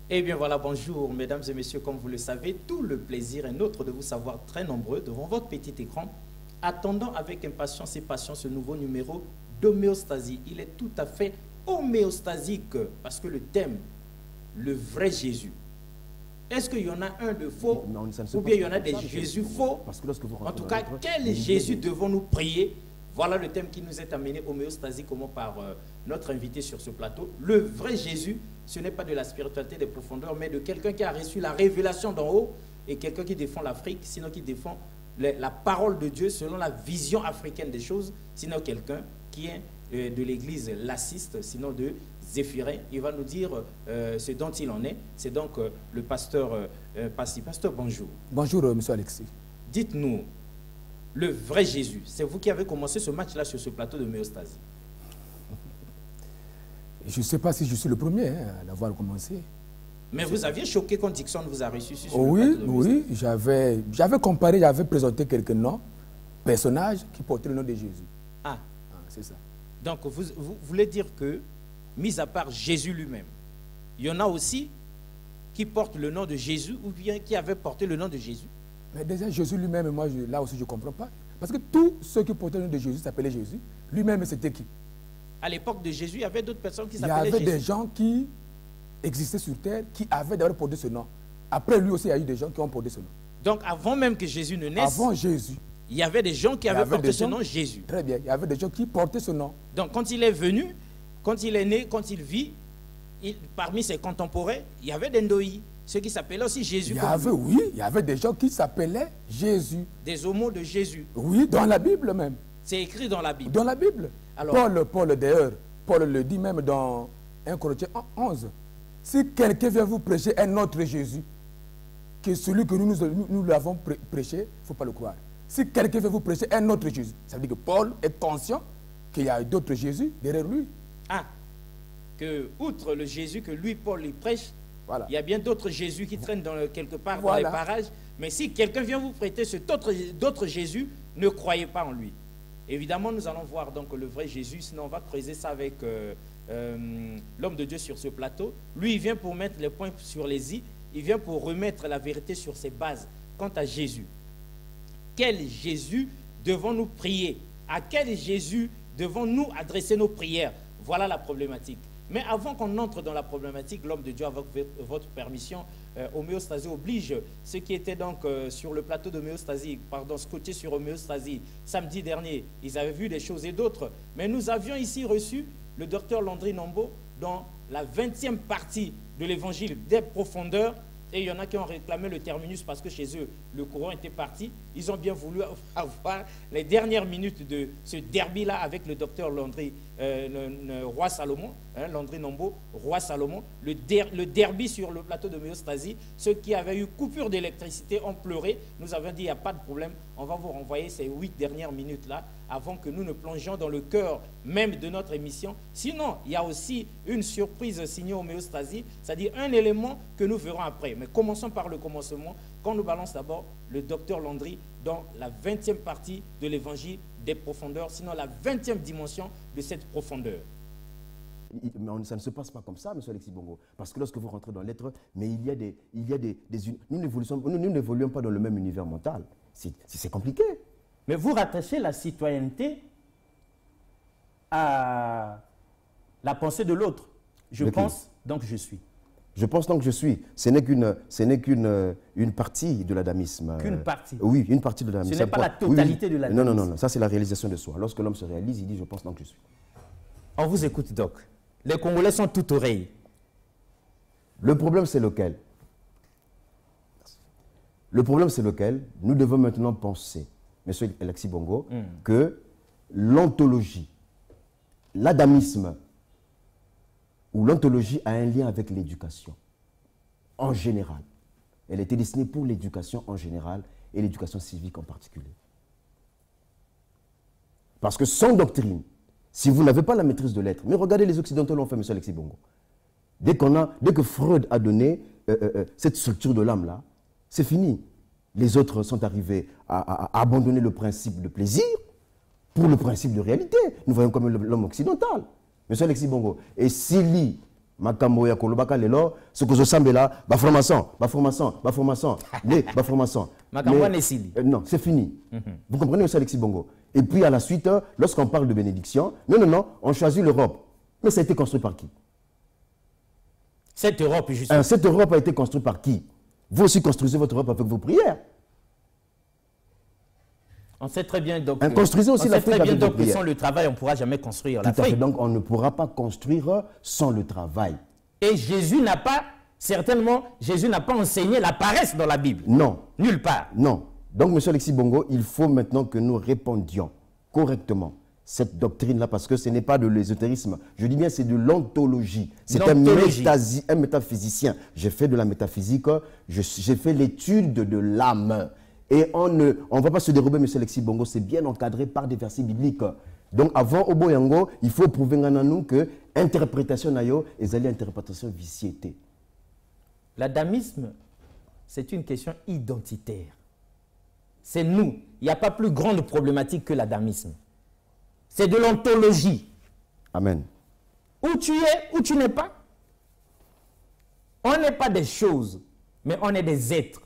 Eh bien voilà, bonjour mesdames et messieurs, comme vous le savez, tout le plaisir est nôtre de vous savoir très nombreux devant votre petit écran, attendant avec impatience et patience ce nouveau numéro d'homéostasie. Il est tout à fait homéostasique parce que le thème, le vrai Jésus. Est-ce qu'il y en a un de faux ou bien il y en a des Jésus faux? En tout cas, quel Jésus devons-nous prier? Voilà le thème qui nous est amené homéostasie, comment par notre invité sur ce plateau. Le vrai Jésus, ce n'est pas de la spiritualité des profondeurs, mais de quelqu'un qui a reçu la révélation d'en haut et quelqu'un qui défend l'Afrique, sinon qui défend la parole de Dieu selon la vision africaine des choses, sinon quelqu'un qui est de l'église lassiste, sinon de Zéphirin. Il va nous dire ce dont il en est. C'est donc le pasteur Passy. Pasteur, bonjour. Bonjour, monsieur Alexis. Dites-nous, le vrai Jésus, c'est vous qui avez commencé ce match-là sur ce plateau de homéostasie. Je ne sais pas si je suis le premier à l'avoir commencé. Mais vous aviez choqué quand Dixon vous a reçu sur le plateau de homéostasie. Oui, j'avais comparé, j'avais présenté quelques noms, personnages qui portaient le nom de Jésus. Ah, c'est ça. Donc, vous voulez dire que, mis à part Jésus lui-même, il y en a aussi qui portent le nom de Jésus ou bien qui avaient porté le nom de Jésus? Mais déjà, Jésus lui-même, moi, là aussi, je ne comprends pas. Parce que tous ceux qui portaient le nom de Jésus s'appelaient Jésus. Lui-même, c'était qui? À l'époque de Jésus, il y avait d'autres personnes qui s'appelaient Jésus. Jésus. Il y avait des gens qui existaient sur terre, qui avaient d'abord porté ce nom. Après lui aussi, il y a eu des gens qui ont porté ce nom. Donc, avant même que Jésus ne naisse, avant Jésus, il y avait des gens qui avaient porté ce nom, Jésus. Très bien, il y avait des gens qui portaient ce nom. Donc, quand il est venu, quand il est né, quand il vit, parmi ses contemporains, il y avait des Ndoï, ceux qui s'appelaient aussi Jésus. Il y avait des gens qui s'appelaient Jésus. Des homos de Jésus. Oui, dans la Bible même. C'est écrit dans la Bible. Dans la Bible. Alors, Paul d'ailleurs, Paul le dit même dans 1 Corinthiens 11. Si quelqu'un vient vous prêcher un autre Jésus, que celui que nous l'avons prêché, il ne faut pas le croire. Si quelqu'un veut vous prêcher un autre Jésus, ça veut dire que Paul est conscient qu'il y a d'autres Jésus derrière lui. Ah, que outre le Jésus que lui, Paul, il prêche, il y a bien d'autres Jésus qui traînent quelque part dans les parages. Mais si quelqu'un vient vous prêter d'autres Jésus, ne croyez pas en lui. Évidemment, nous allons voir donc le vrai Jésus, sinon on va creuser ça avec l'homme de Dieu sur ce plateau. Lui, il vient pour mettre les points sur les i, il vient pour remettre la vérité sur ses bases. Quant à Jésus, quel Jésus devons-nous prier? À quel Jésus devons-nous adresser nos prières? Voilà la problématique. Mais avant qu'on entre dans la problématique, l'homme de Dieu, avec votre permission, homéostasie oblige. Ceux qui étaient donc sur le plateau d'homéostasie, scotchés sur homéostasie, samedi dernier, ils avaient vu des choses et d'autres. Mais nous avions ici reçu le docteur Landry Nombo dans la 20e partie de l'évangile des profondeurs. Et il y en a qui ont réclamé le terminus parce que chez eux, le courant était parti. Ils ont bien voulu avoir les dernières minutes de ce derby-là avec le docteur Landry, Roi Salomon, Landry Nombo, Roi Salomon, le derby sur le plateau de homéostasie. Ceux qui avaient eu coupure d'électricité ont pleuré. Nous avons dit, il n'y a pas de problème, on va vous renvoyer ces 8 dernières minutes-là avant que nous ne plongions dans le cœur même de notre émission. Sinon, il y a aussi une surprise signée homéostasie, c'est-à-dire un élément que nous verrons après. Mais commençons par le commencement, quand nous balance d'abord le docteur Landry dans la 20e partie de l'évangile des profondeurs, sinon la 20e dimension de cette profondeur. Mais ça ne se passe pas comme ça, M. Alexis Bongo. Parce que lorsque vous rentrez dans l'être, mais nous n'évoluons pas dans le même univers mental. C'est compliqué. Mais vous rattachez la citoyenneté à la pensée de l'autre. Je pense, donc je suis. Je pense donc je suis. Ce n'est qu'une partie de l'adamisme. Qu'une partie? Oui, une partie de l'adamisme. Ce n'est pas la totalité de l'adamisme. Non. Ça, c'est la réalisation de soi. Lorsque l'homme se réalise, il dit « je pense donc je suis ». On vous écoute, Doc. Les Congolais sont tout oreilles. Le problème, c'est lequel? Le problème, c'est lequel? Nous devons maintenant penser, M. Alexis Bongo, que l'ontologie, l'adamisme, où l'ontologie a un lien avec l'éducation, en général. Elle était destinée pour l'éducation en général et l'éducation civique en particulier. Parce que sans doctrine, si vous n'avez pas la maîtrise de l'être, mais regardez les Occidentaux l'ont fait, M. Alexis Bongo. Dès que Freud a donné cette structure de l'âme-là, c'est fini. Les autres sont arrivés à abandonner le principe de plaisir pour le principe de réalité. Nous voyons comme l'homme occidental. M. Alexis Bongo. Et s'il lit Makambo ya kolobaka lelo, ce que je semble là, formation. Non, c'est fini. Vous comprenez, M. Alexis Bongo? Et puis à la suite, lorsqu'on parle de bénédiction, non, on choisit l'Europe. Mais ça a été construit par qui? Cette Europe, justement. Cette Europe a été construite par qui? Vous aussi construisez votre Europe avec vos prières. On sait très bien donc, construisez aussi l'Afrique avec vos que sans le travail, on ne pourra jamais construire l'Afrique. Donc on ne pourra pas construire sans le travail. Et Jésus n'a pas, certainement, Jésus n'a pas enseigné la paresse dans la Bible. Non. Nulle part. Non. Donc, M. Alexis Bongo, il faut maintenant que nous répondions correctement cette doctrine-là, parce que ce n'est pas de l'ésotérisme. Je dis bien, c'est de l'ontologie. C'est un métaphysicien. J'ai fait de la métaphysique, j'ai fait l'étude de l'âme. Et on ne va pas se dérober, M. Alexis Bongo, c'est bien encadré par des versets bibliques. Donc, avant Oboyango, il faut prouver à nous que l'interprétation nayo est l'interprétation viciété. L'adamisme, c'est une question identitaire. C'est nous. Il n'y a pas plus grande problématique que l'adamisme. C'est de l'ontologie. Amen. Où tu es, où tu n'es pas. On n'est pas des choses, mais on est des êtres.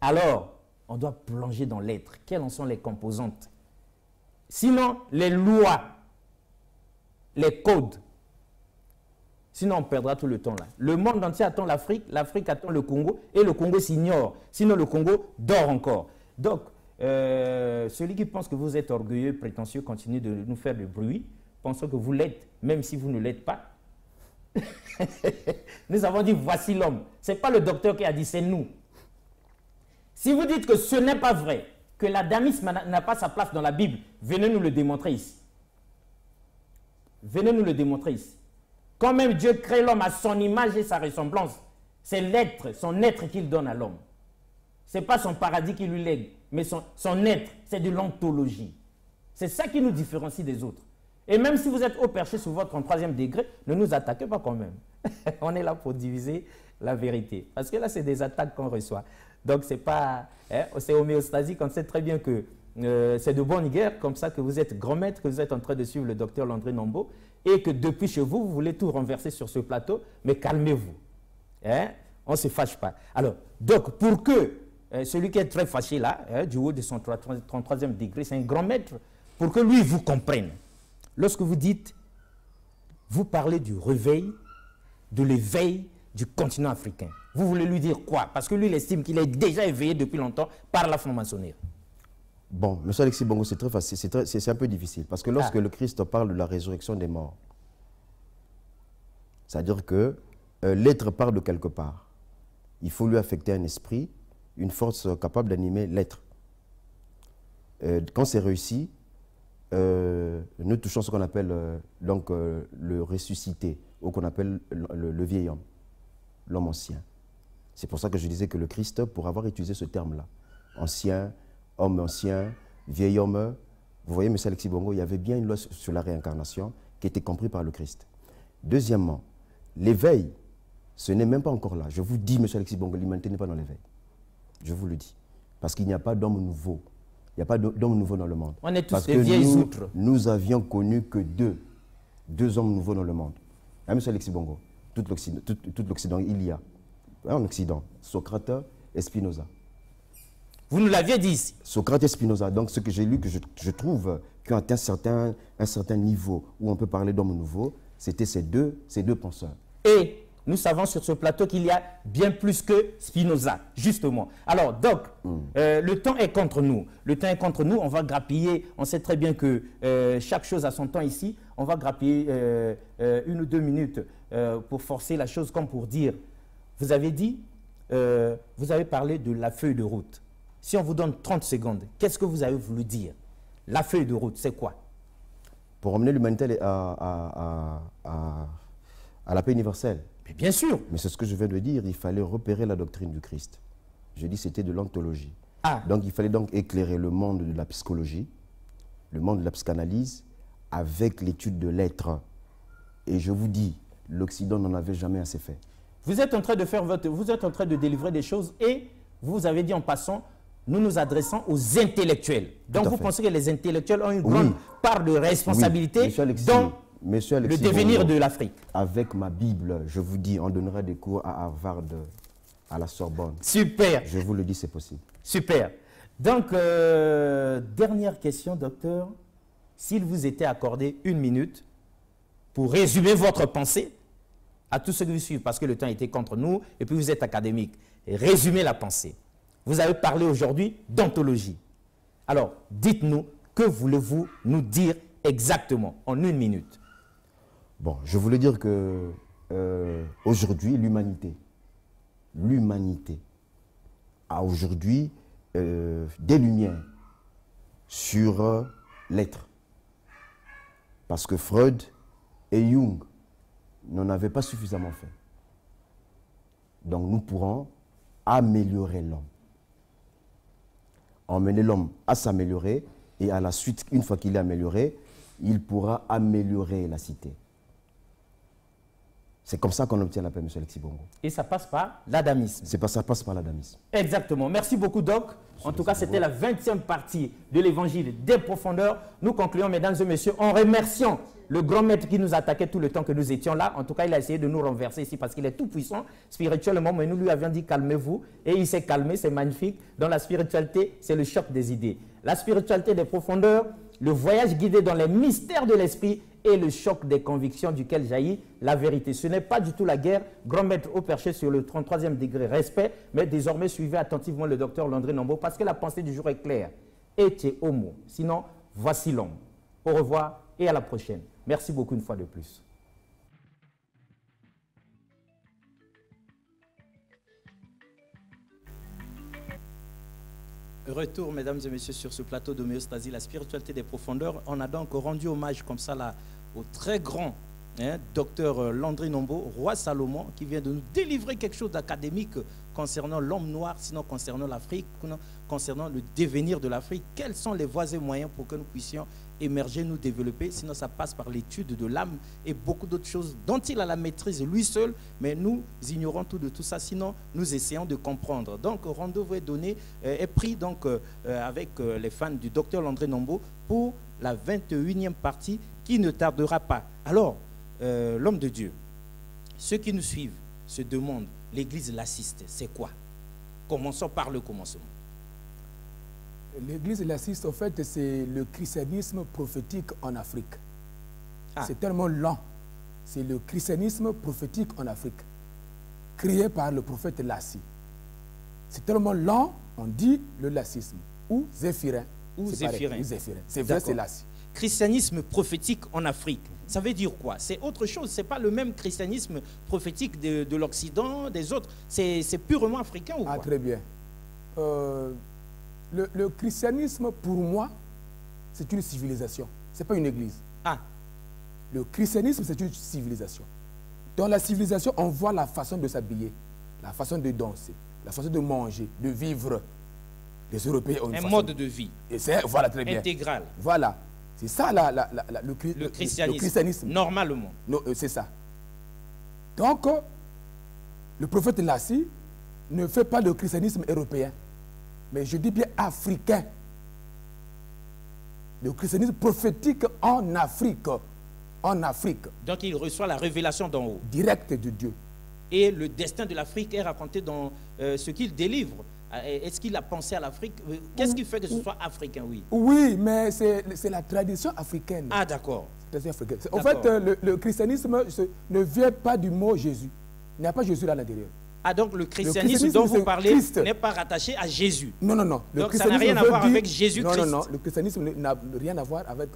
Alors, on doit plonger dans l'être. Quelles en sont les composantes? Sinon, les lois, les codes. Sinon, on perdra tout le temps là. Le monde entier attend l'Afrique, l'Afrique attend le Congo, et le Congo s'ignore. Sinon, le Congo dort encore. Donc, celui qui pense que vous êtes orgueilleux, prétentieux, continue de nous faire du bruit, pensant que vous l'êtes, même si vous ne l'êtes pas. Nous avons dit, voici l'homme. Ce n'est pas le docteur qui a dit, c'est nous. Si vous dites que ce n'est pas vrai, que l'adamisme n'a pas sa place dans la Bible, venez nous le démontrer ici. Venez nous le démontrer ici. Quand même Dieu crée l'homme à son image et sa ressemblance, c'est l'être, son être qu'il donne à l'homme. Ce n'est pas son paradis qu'il lui lègue, mais son être, c'est de l'ontologie. C'est ça qui nous différencie des autres. Et même si vous êtes haut perché sur votre en 3e degré, ne nous attaquez pas quand même. On est là pour diviser la vérité. Parce que là, c'est des attaques qu'on reçoit. Donc, c'est pas... c'est homéostasie, on sait très bien que c'est de bonne guerre, comme ça que vous êtes grand maître, que vous êtes en train de suivre le docteur Landry Nombo, et que depuis chez vous, vous voulez tout renverser sur ce plateau, mais calmez-vous. On ne se fâche pas. Alors, donc, pour que celui qui est très fâché là, du haut de son 33e degré, c'est un grand maître, pour que lui vous comprenne. Lorsque vous dites, vous parlez du réveil, de l'éveil du continent africain. Vous voulez lui dire quoi? Parce que lui, il estime qu'il est déjà éveillé depuis longtemps par la franc-maçonnerie. Bon, M. Alexis Bongo, c'est très facile, c'est un peu difficile. Parce que lorsque le Christ parle de la résurrection des morts, c'est-à-dire que l'être part de quelque part. Il faut lui affecter un esprit, une force capable d'animer l'être. Quand c'est réussi, nous touchons ce qu'on appelle le ressuscité, ou qu'on appelle le vieil homme, l'homme ancien. C'est pour ça que je disais que le Christ, pour avoir utilisé ce terme-là, ancien, homme ancien, vieil homme, vous voyez, M. Alexis Bongo, il y avait bien une loi sur la réincarnation qui était comprise par le Christ. Deuxièmement, l'éveil, ce n'est même pas encore là. Je vous dis, M. Alexis Bongo, l'humanité n'est pas dans l'éveil. Je vous le dis. Parce qu'il n'y a pas d'homme nouveau. Il n'y a pas d'homme nouveau dans le monde. On est tous des vieilles outres. Nous avions connu que deux hommes nouveaux dans le monde. Hein, M. Alexis Bongo, tout l'Occident, il y a. En Occident, Socrate et Spinoza. Vous nous l'aviez dit ici. Socrate et Spinoza. Donc, ce que j'ai lu, que je trouve qu'à un certain niveau où on peut parler d'hommes nouveaux, c'était ces deux penseurs. Et nous savons sur ce plateau qu'il y a bien plus que Spinoza, justement. Alors, donc, le temps est contre nous. Le temps est contre nous, on va grappiller. On sait très bien que chaque chose a son temps ici. On va grappiller 1 ou 2 minutes pour forcer la chose, comme pour dire, vous avez dit, vous avez parlé de la feuille de route. Si on vous donne 30 secondes, qu'est-ce que vous avez voulu dire? La feuille de route, c'est quoi? Pour emmener l'humanité à la paix universelle. Mais bien sûr. Mais c'est ce que je viens de dire, il fallait repérer la doctrine du Christ. Je dis c'était de l'ontologie. Donc il fallait donc éclairer le monde de la psychologie, le monde de la psychanalyse, avec l'étude de l'être. Et je vous dis, l'Occident n'en avait jamais assez fait. Vous êtes en train de faire vous êtes en train de délivrer des choses et vous avez dit en passant, nous nous adressons aux intellectuels. Donc vous pensez que les intellectuels ont une grande part de responsabilité dans Monsieur Alexis le devenir Bongo, de l'Afrique. Avec ma Bible, je vous dis, on donnera des cours à Harvard, à la Sorbonne. Super. Je vous le dis, c'est possible. Super. Donc, dernière question, docteur. S'il vous était accordé 1 minute pour résumer votre pensée à tous ceux qui vous suivent, parce que le temps était contre nous, et puis vous êtes académique, et résumer la pensée. Vous avez parlé aujourd'hui d'ontologie. Alors, dites-nous, que voulez-vous nous dire exactement en 1 minute? Bon, je voulais dire que aujourd'hui, l'humanité a aujourd'hui des lumières sur l'être. Parce que Freud et Jung n'en avaient pas suffisamment fait. Donc nous pourrons améliorer l'homme. Emmener l'homme à s'améliorer et à la suite, une fois qu'il est amélioré, il pourra améliorer la cité. C'est comme ça qu'on obtient la paix, M. Alexis Bongo. Et ça passe par l'adamisme. Ça passe par l'adamisme. Exactement. Merci beaucoup, Doc. En tout cas, c'était la 20e partie de l'évangile des profondeurs. Nous concluons, mesdames et messieurs, en remerciant le grand maître qui nous attaquait tout le temps que nous étions là. En tout cas, il a essayé de nous renverser ici parce qu'il est tout puissant spirituellement, mais nous lui avions dit calmez-vous et il s'est calmé, c'est magnifique. Dans la spiritualité, c'est le choc des idées. La spiritualité des profondeurs, le voyage guidé dans les mystères de l'esprit et le choc des convictions duquel jaillit la vérité. Ce n'est pas du tout la guerre. Grand maître au perché sur le 33e degré, respect, mais désormais suivez attentivement le docteur Landry Nombo parce que la pensée du jour est claire. Ete homo. Sinon, voici l'homme. Au revoir et à la prochaine. Merci beaucoup une fois de plus. Retour, mesdames et messieurs, sur ce plateau d'homéostasie, la spiritualité des profondeurs. On a donc rendu hommage comme ça là, au très grand docteur Landry Nombo, roi Salomon, qui vient de nous délivrer quelque chose d'académique concernant l'homme noir, sinon concernant l'Afrique, concernant le devenir de l'Afrique. Quels sont les voies et moyens pour que nous puissions émerger, nous développer? Sinon, ça passe par l'étude de l'âme et beaucoup d'autres choses dont il a la maîtrise lui seul, mais nous ignorons tout de tout ça, sinon nous essayons de comprendre. Donc, rendez-vous est pris donc, avec les fans du docteur Landry Nombo pour la 21e partie qui ne tardera pas. Alors, l'homme de Dieu, ceux qui nous suivent se demandent, l'Église lassiste, c'est quoi? Commençons par le commencement. L'Église lassiste, en fait, c'est le christianisme prophétique en Afrique. Ah. C'est tellement lent. C'est le christianisme prophétique en Afrique, créé par le prophète Lassi. C'est tellement lent, on dit le lassisme, ou zéphirin. Ou zéphirin. C'est vrai, c'est Lassi. Christianisme prophétique en Afrique, ça veut dire quoi? C'est autre chose, ce n'est pas le même christianisme prophétique de l'Occident, des autres. C'est purement africain ou quoi? Ah, très bien. Le christianisme, pour moi, c'est une civilisation. Ce n'est pas une église. Ah. Le christianisme, c'est une civilisation. Dans la civilisation, on voit la façon de s'habiller, la façon de danser, la façon de manger, de vivre. Les Européens ont un mode de vie. Voilà, très bien. Intégral. Voilà. C'est ça le christianisme. Normalement. C'est ça. Donc, le prophète Lassi ne fait pas le christianisme européen, mais je dis bien africain. Le christianisme prophétique en Afrique. En Afrique. Donc il reçoit la révélation d'en haut. Direct de Dieu. Et le destin de l'Afrique est raconté dans ce qu'il délivre. Est-ce qu'il a pensé à l'Afrique? Qu'est-ce qui fait que ce soit africain? Oui. Oui, mais c'est la tradition africaine. Ah, d'accord. En fait, le christianisme ne vient pas du mot Jésus. Il n'y a pas Jésus là à l'intérieur. Ah, donc le christianisme dont vous parlez n'est pas rattaché à Jésus. Non, non, non. Donc ça n'a rien à voir avec Jésus-Christ. Non, non, non. Le christianisme n'a rien à voir avec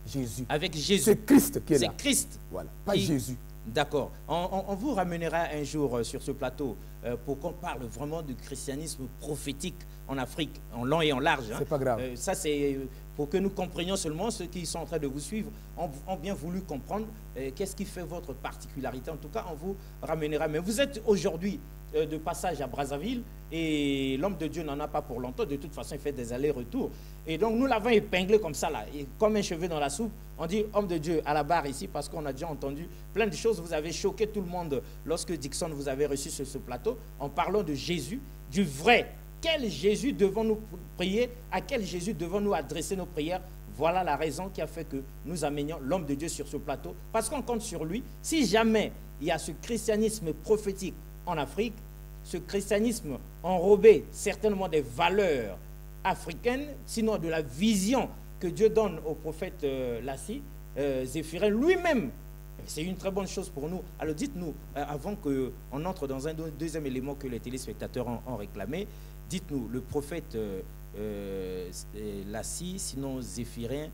Jésus. Avec Jésus. C'est Christ qui est là. C'est Christ. Voilà, pas Jésus. D'accord. On vous ramènera un jour sur ce plateau pour qu'on parle vraiment du christianisme prophétique en Afrique, en long et en large. Hein. C'est pas grave. Ça, c'est pour que nous comprenions seulement, ceux qui sont en train de vous suivre ont bien voulu comprendre qu'est-ce qui fait votre particularité. En tout cas, on vous ramènera. Mais vous êtes aujourd'hui de passage à Brazzaville et l'homme de Dieu n'en a pas pour longtemps. De toute façon, il fait des allers-retours. Et donc, nous l'avons épinglé comme ça, là, et comme un cheveu dans la soupe. On dit homme de Dieu à la barre ici parce qu'on a déjà entendu plein de choses. Vous avez choqué tout le monde lorsque Dixon vous avait reçu sur ce plateau en parlant de Jésus, du vrai. Quel Jésus devons-nous prier? À quel Jésus devons-nous adresser nos prières? Voilà la raison qui a fait que nous amenions l'homme de Dieu sur ce plateau, parce qu'on compte sur lui. Si jamais il y a ce christianisme prophétique en Afrique, ce christianisme enrobé certainement des valeurs africaines, sinon de la vision que Dieu donne au prophète Lassi, Zéphirin lui-même, c'est une très bonne chose pour nous. Alors dites-nous, avant qu'on entre dans un deuxième élément que les téléspectateurs ont réclamé, dites-nous, le prophète Lassi, sinon Zéphirin,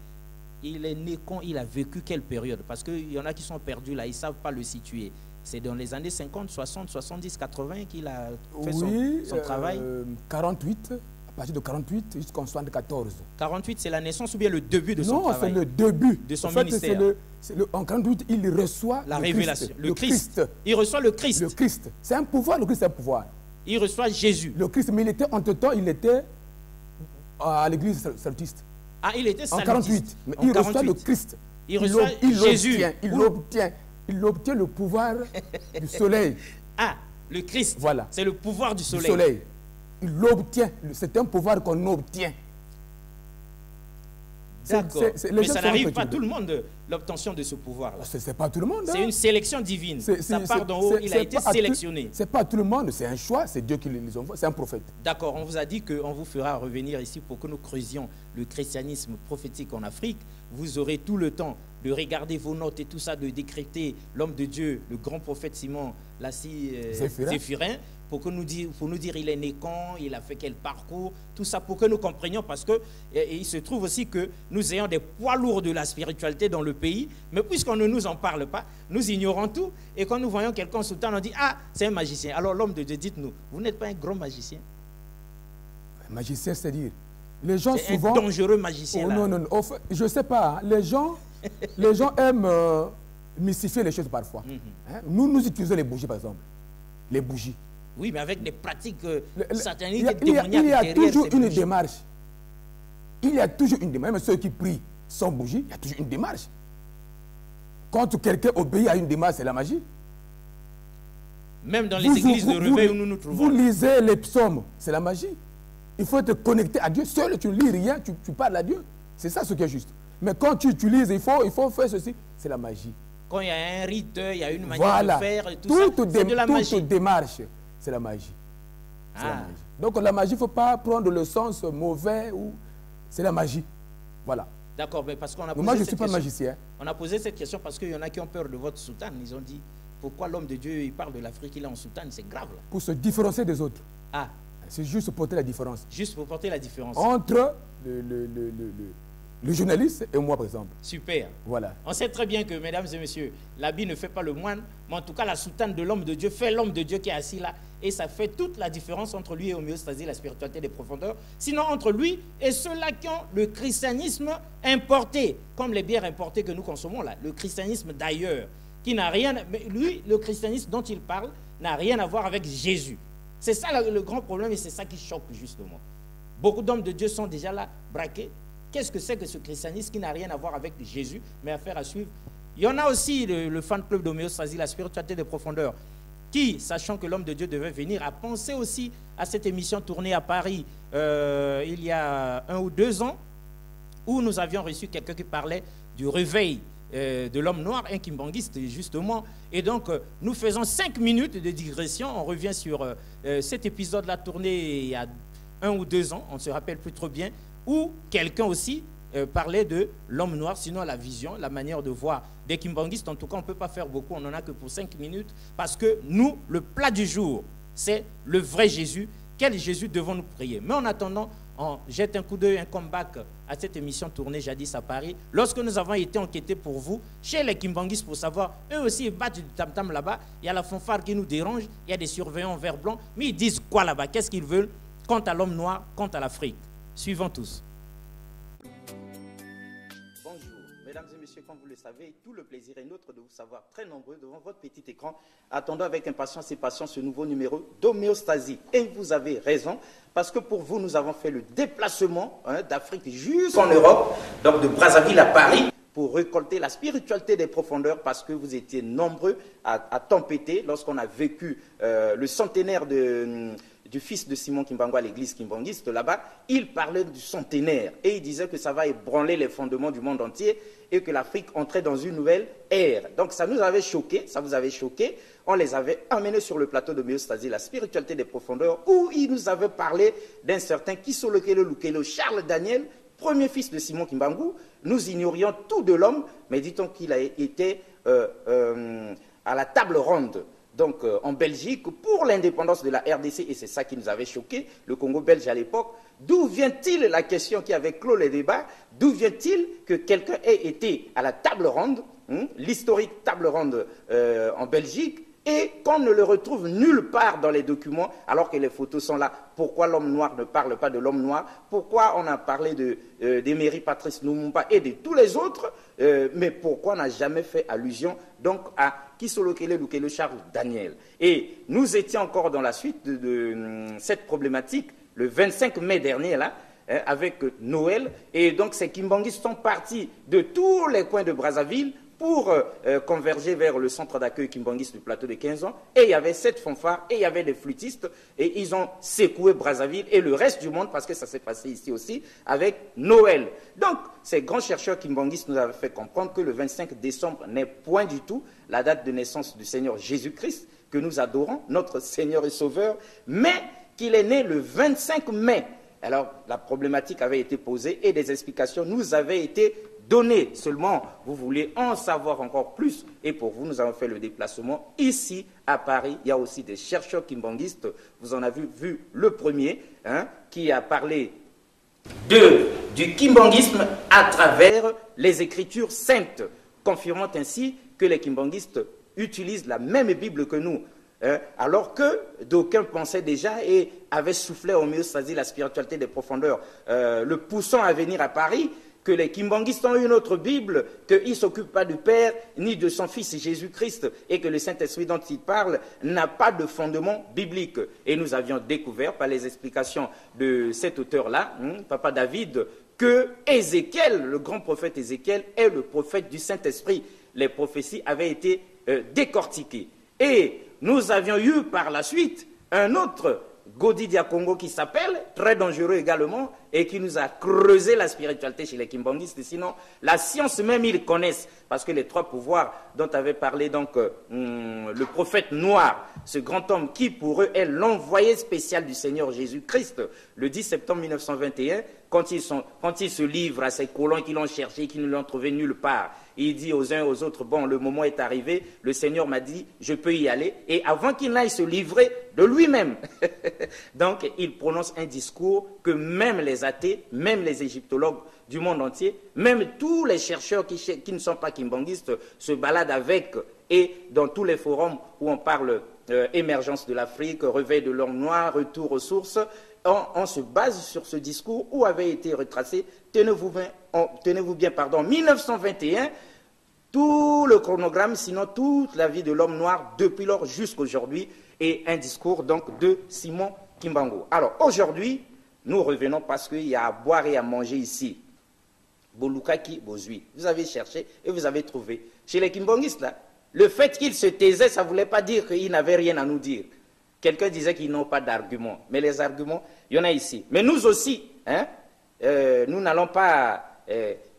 il est né quand, il a vécu quelle période? Parce qu'il y en a qui sont perdus là, ils ne savent pas le situer. C'est dans les années 50, 60, 70, 80 qu'il a fait son travail. 48, à partir de 48 jusqu'en 74. 48, c'est la naissance ou bien le début de son travail? Non, c'est le début de son ministère. En 48, il reçoit la révélation. Le Christ. Il reçoit le Christ. Le Christ. C'est un pouvoir, le Christ c'est un pouvoir. Il reçoit Jésus. Le Christ, mais il était, entre-temps, il était à l'église salutiste. Ah, il était salutiste. En 48. Mais il reçoit le Christ. Il reçoit Jésus. Il obtient le pouvoir du soleil. Ah, le Christ. Voilà. C'est le pouvoir du soleil. Il l'obtient. C'est un pouvoir qu'on obtient. D'accord. Mais ça n'arrive pas à tout le monde, l'obtention de ce pouvoir-là. Ce n'est pas tout le monde. C'est une sélection divine. Ça part d'en haut, il a été sélectionné. Ce n'est pas tout le monde, c'est un choix, c'est Dieu qui les envoie, c'est un prophète. D'accord, on vous a dit qu'on vous fera revenir ici pour que nous creusions le christianisme prophétique en Afrique. Vous aurez tout le temps de regarder vos notes et tout ça, de décrypter l'homme de Dieu, le grand prophète Simon Lassi Zéphirin, pour nous dire il est né quand, il a fait quel parcours, tout ça pour que nous comprenions, parce que il se trouve aussi que nous ayons des poids lourds de la spiritualité dans le pays, mais puisqu'on ne nous en parle pas, nous ignorons tout, et quand nous voyons quelqu'un sous terre, on dit « Ah, c'est un magicien ». Alors l'homme de Dieu, dites-nous, vous n'êtes pas un grand magicien? Un magicien, c'est-à-dire, les gens souvent... un dangereux magicien. Oh, non, je ne sais pas, les gens aiment mystifier les choses parfois. Nous utilisons les bougies, par exemple, les bougies. Oui, mais avec des pratiques sataniques et démoniaques. Il y a toujours une démarche. Il y a toujours une démarche. Même ceux qui prient sans bougie, il y a toujours une démarche. Quand quelqu'un obéit à une démarche, c'est la magie. Même dans les églises de réveil où nous nous trouvons. Vous lisez les psaumes, c'est la magie. Il faut être connecté à Dieu. Seul, tu ne lis rien, tu parles à Dieu. C'est ça ce qui est juste. Mais quand tu utilises, il faut faire ceci, c'est la magie. Quand il y a un rite, il y a une manière de faire, et tout ça, c'est de la magie. Toute démarche, c'est la magie. La magie. Donc la magie, il ne faut pas prendre le sens mauvais, ou c'est la magie. Voilà. D'accord, mais parce qu'on a posé moi, je ne suis pas magicien. On a posé cette question parce qu'il y en a qui ont peur de votre soutane. Ils ont dit, pourquoi l'homme de Dieu, il parle de l'Afrique, il est en soutane, c'est grave. Là. Pour se différencier des autres. Ah. C'est juste pour porter la différence. Juste pour porter la différence. Entre le journaliste et moi, par exemple. Super. Voilà. On sait très bien que, mesdames et messieurs, l'habit ne fait pas le moine, mais en tout cas, la soutane de l'homme de Dieu fait l'homme de Dieu qui est assis là. Et ça fait toute la différence entre lui et l'homéostasie, la spiritualité des profondeurs. Sinon, entre lui et ceux-là qui ont le christianisme importé, comme les bières importées que nous consommons là, le christianisme d'ailleurs, qui n'a rien... Mais lui, le christianisme dont il parle n'a rien à voir avec Jésus. C'est ça le grand problème et c'est ça qui choque justement. Beaucoup d'hommes de Dieu sont déjà là, braqués. Qu'est-ce que c'est que ce christianisme qui n'a rien à voir avec Jésus, mais affaire à suivre? Il y en a aussi le fan club d'homéostasie, la spiritualité des profondeurs, qui, sachant que l'homme de Dieu devait venir, a pensé aussi à cette émission tournée à Paris il y a 1 ou 2 ans, où nous avions reçu quelqu'un qui parlait du réveil de l'homme noir, un kimbanguiste justement. Et donc, nous faisons 5 minutes de digression. On revient sur cet épisode-là tourné il y a 1 ou 2 ans, on ne se rappelle plus trop bien, où quelqu'un aussi parlait de l'homme noir, sinon la vision, la manière de voir des kimbanguistes. En tout cas, on ne peut pas faire beaucoup, on n'en a que pour 5 minutes, parce que nous, le plat du jour, c'est le vrai Jésus. Quel Jésus devons-nous prier? Mais en attendant, on jette un coup d'œil, un comeback à cette émission tournée jadis à Paris. Lorsque nous avons été enquêtés pour vous, chez les kimbanguistes, pour savoir, eux aussi, ils battent du tam-tam là-bas. Il y a la fanfare qui nous dérange, il y a des surveillants en vert blanc, mais ils disent quoi là-bas? Qu'est-ce qu'ils veulent quant à l'homme noir, quant à l'Afrique? Suivons tous. Bonjour, mesdames et messieurs, comme vous le savez, tout le plaisir est nôtre de vous savoir très nombreux devant votre petit écran, attendant avec impatience et patience ce nouveau numéro d'homéostasie. Et vous avez raison, parce que pour vous, nous avons fait le déplacement d'Afrique jusqu'en Europe, donc de Brazzaville à Paris, pour récolter la spiritualité des profondeurs, parce que vous étiez nombreux à tempêter lorsqu'on a vécu le centenaire du fils de Simon Kimbangu à l'église kimbangiste là-bas, il parlait du centenaire et il disait que ça va ébranler les fondements du monde entier et que l'Afrique entrait dans une nouvelle ère. Donc ça nous avait choqués, ça vous avait choqué. On les avait amenés sur le plateau de Homéostasie, la spiritualité des profondeurs, où il nous avait parlé d'un certain Kisolokelo Lukelo, Charles Daniel, premier fils de Simon Kimbangu. Nous ignorions tout de l'homme, mais dit-on qu'il a été à la table ronde, donc en Belgique, pour l'indépendance de la RDC, et c'est ça qui nous avait choqué, le Congo belge à l'époque. D'où vient-il, la question qui avait clos les débats, d'où vient-il que quelqu'un ait été à la table ronde, l'historique table ronde en Belgique, et qu'on ne le retrouve nulle part dans les documents, alors que les photos sont là? Pourquoi l'homme noir ne parle pas de l'homme noir? Pourquoi on a parlé d'Emery Patrice Lumumba et de tous les autres, mais pourquoi on n'a jamais fait allusion donc à Kisolokelo Lukelo Charles Daniel? Et nous étions encore dans la suite de cette problématique, le 25 mai dernier, là, avec Noël, et donc ces kimbanguistes sont partis de tous les coins de Brazzaville pour converger vers le centre d'accueil kimbanguiste du plateau de 15 ans, et il y avait 7 fanfares, et il y avait des flûtistes, et ils ont secoué Brazzaville et le reste du monde, parce que ça s'est passé ici aussi, avec Noël. Donc, ces grands chercheurs kimbanguistes nous avaient fait comprendre que le 25 décembre n'est point du tout la date de naissance du Seigneur Jésus-Christ, que nous adorons, notre Seigneur et Sauveur, mais qu'il est né le 25 mai. Alors, la problématique avait été posée et des explications nous avaient été données. Seulement, vous voulez en savoir encore plus. Et pour vous, nous avons fait le déplacement ici, à Paris. Il y a aussi des chercheurs kimbanguistes. Vous en avez vu le premier, qui a parlé du kimbanguisme à travers les Écritures saintes, confirmant ainsi que les kimbanguistes utilisent la même Bible que nous. Alors que d'aucuns pensaient déjà et avaient soufflé au Homéostasie la spiritualité des profondeurs, le poussant à venir à Paris, que les kimbanguistes ont une autre Bible, qu'ils ne s'occupent pas du Père ni de son Fils Jésus-Christ, et que le Saint-Esprit dont il parle n'a pas de fondement biblique. Et nous avions découvert par les explications de cet auteur-là, Papa David, que Ézéchiel, le grand prophète Ézéchiel, est le prophète du Saint-Esprit. Les prophéties avaient été décortiquées. Et nous avions eu par la suite un autre Godi Diakongo qui s'appelle, très dangereux également, et qui nous a creusé la spiritualité chez les kimbanguistes. Sinon, la science même, ils connaissent, parce que les 3 pouvoirs dont avait parlé donc le prophète noir, ce grand homme qui pour eux est l'envoyé spécial du Seigneur Jésus-Christ, le 10 septembre 1921, quand ils se livrent à ces colons qui l'ont cherché, qui ne l'ont trouvé nulle part. Il dit aux uns et aux autres, bon, le moment est arrivé, le Seigneur m'a dit, je peux y aller. Et avant qu'il n'aille se livrer de lui-même, donc il prononce un discours que même les athées, même les égyptologues du monde entier, même tous les chercheurs qui ne sont pas kimbanguistes se baladent avec. Et dans tous les forums où on parle émergence de l'Afrique, réveil de l'homme noir, retour aux sources, on se base sur ce discours où avait été retracé, tenez-vous bien, 1921, tout le chronogramme, sinon toute la vie de l'homme noir depuis lors jusqu'à aujourd'hui, et un discours donc de Simon Kimbangu. Alors aujourd'hui, nous revenons parce qu'il y a à boire et à manger ici. Bolukaki Bozui. Vous avez cherché et vous avez trouvé. Chez les kimbanguistes, là, le fait qu'ils se taisaient, ça ne voulait pas dire qu'ils n'avaient rien à nous dire. Quelqu'un disait qu'ils n'ont pas d'arguments. Mais les arguments, il y en a ici. Mais nous aussi, nous n'allons pas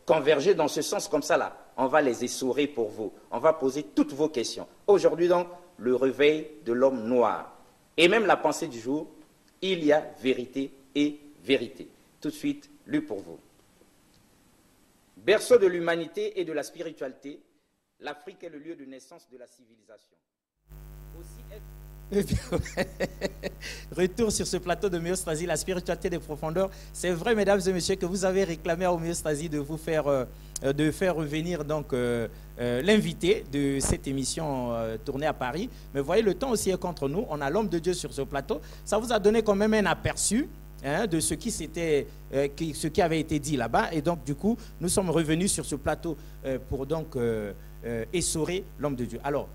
converger dans ce sens comme ça là. On va les essorer pour vous. On va poser toutes vos questions. Aujourd'hui donc, le réveil de l'homme noir. Et même la pensée du jour, il y a vérité et vérité. Tout de suite, lu pour vous. Berceau de l'humanité et de la spiritualité, l'Afrique est le lieu de naissance de la civilisation. Retour sur ce plateau de Homéostasie, la spiritualité des profondeurs. C'est vrai, mesdames et messieurs, que vous avez réclamé à Homéostasie de vous faire, revenir donc l'invité de cette émission tournée à Paris. Mais vous voyez, le temps aussi est contre nous. On a l'homme de Dieu sur ce plateau. Ça vous a donné quand même un aperçu de ce qui avait été dit là-bas. Et donc, du coup, nous sommes revenus sur ce plateau pour donc essorer l'homme de Dieu. Alors,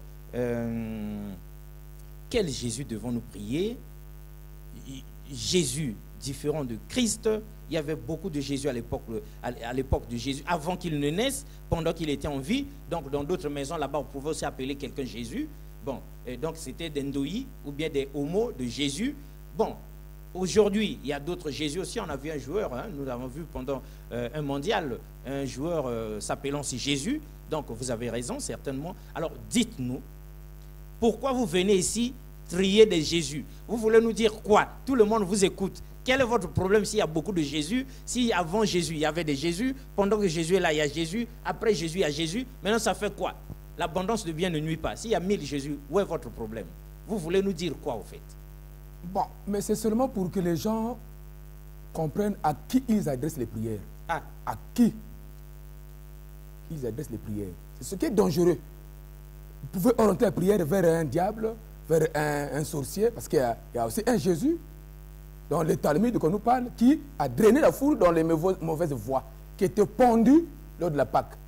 quel Jésus devons-nous prier? Jésus différent de Christ. Il y avait beaucoup de Jésus à l'époque de Jésus, avant qu'il ne naisse, pendant qu'il était en vie. Donc, dans d'autres maisons, là-bas, on pouvait aussi appeler quelqu'un Jésus. Bon, et donc c'était des Ndoi ou bien des homos de Jésus. Bon, aujourd'hui, il y a d'autres Jésus aussi. On a vu un joueur, hein, nous l'avons vu pendant un mondial, un joueur s'appelant aussi Jésus. Donc, vous avez raison, certainement. Alors, dites-nous, pourquoi vous venez ici trier des Jésus? Vous voulez nous dire quoi? Tout le monde vous écoute. Quel est votre problème s'il y a beaucoup de Jésus? Si avant Jésus, il y avait des Jésus, pendant que Jésus est là, il y a Jésus, après Jésus, il y a Jésus. Maintenant, ça fait quoi? L'abondance de biens ne nuit pas. S'il y a 1000 Jésus, où est votre problème? Vous voulez nous dire quoi, au fait? Bon, mais c'est seulement pour que les gens comprennent à qui ils adressent les prières. Ah. À qui ils adressent les prières. C'est ce qui est dangereux. Vous pouvez orienter la prière vers un diable, vers un sorcier, parce qu'il y a aussi un Jésus, dans les Talmuds qu'on nous parle, qui a drainé la foule dans les mauvaises voies, qui était pendu lors de la Pâque.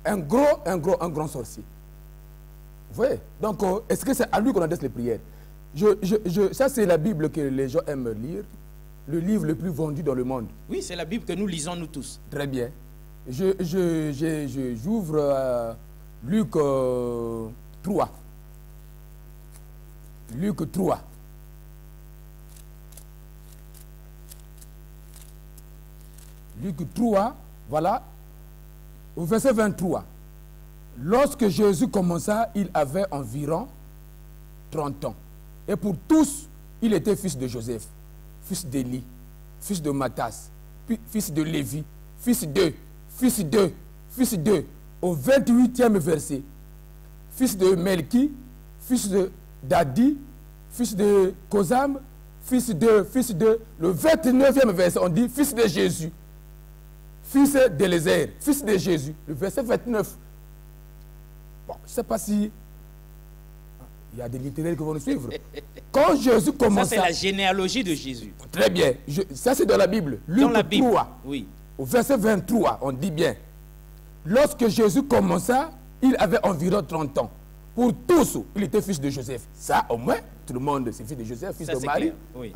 Un grand sorcier. Vous voyez? Donc, est-ce que c'est à lui qu'on adresse les prières? Ça, c'est la Bible que les gens aiment lire, le livre le plus vendu dans le monde. Oui, c'est la Bible que nous lisons, nous tous. Très bien. J'ouvre Luc 3. Luc 3. Luc 3, voilà, au verset 23. Lorsque Jésus commença, il avait environ 30 ans. Et pour tous, il était fils de Joseph, fils d'Élie, fils de Matthias, fils de Lévi, fils de, au 28e verset, fils de Melchi, fils de Dadi, fils de Kosam, fils de, le 29e verset, on dit fils de Jésus, fils d'Élézer, fils de Jésus, le verset 29. Bon, je ne sais pas si il y a des littéraires qui vont nous suivre. Quand Jésus commença... Ça, c'est la généalogie de Jésus. Très bien. Ça, c'est dans la Bible. Luc dans la Bible, 3, oui. Au verset 23, on dit bien. Lorsque Jésus commença, il avait environ 30 ans. Pour tous, il était fils de Joseph. Ça, au moins, tout le monde, c'est fils de Joseph, fils ça, de Marie. Oui.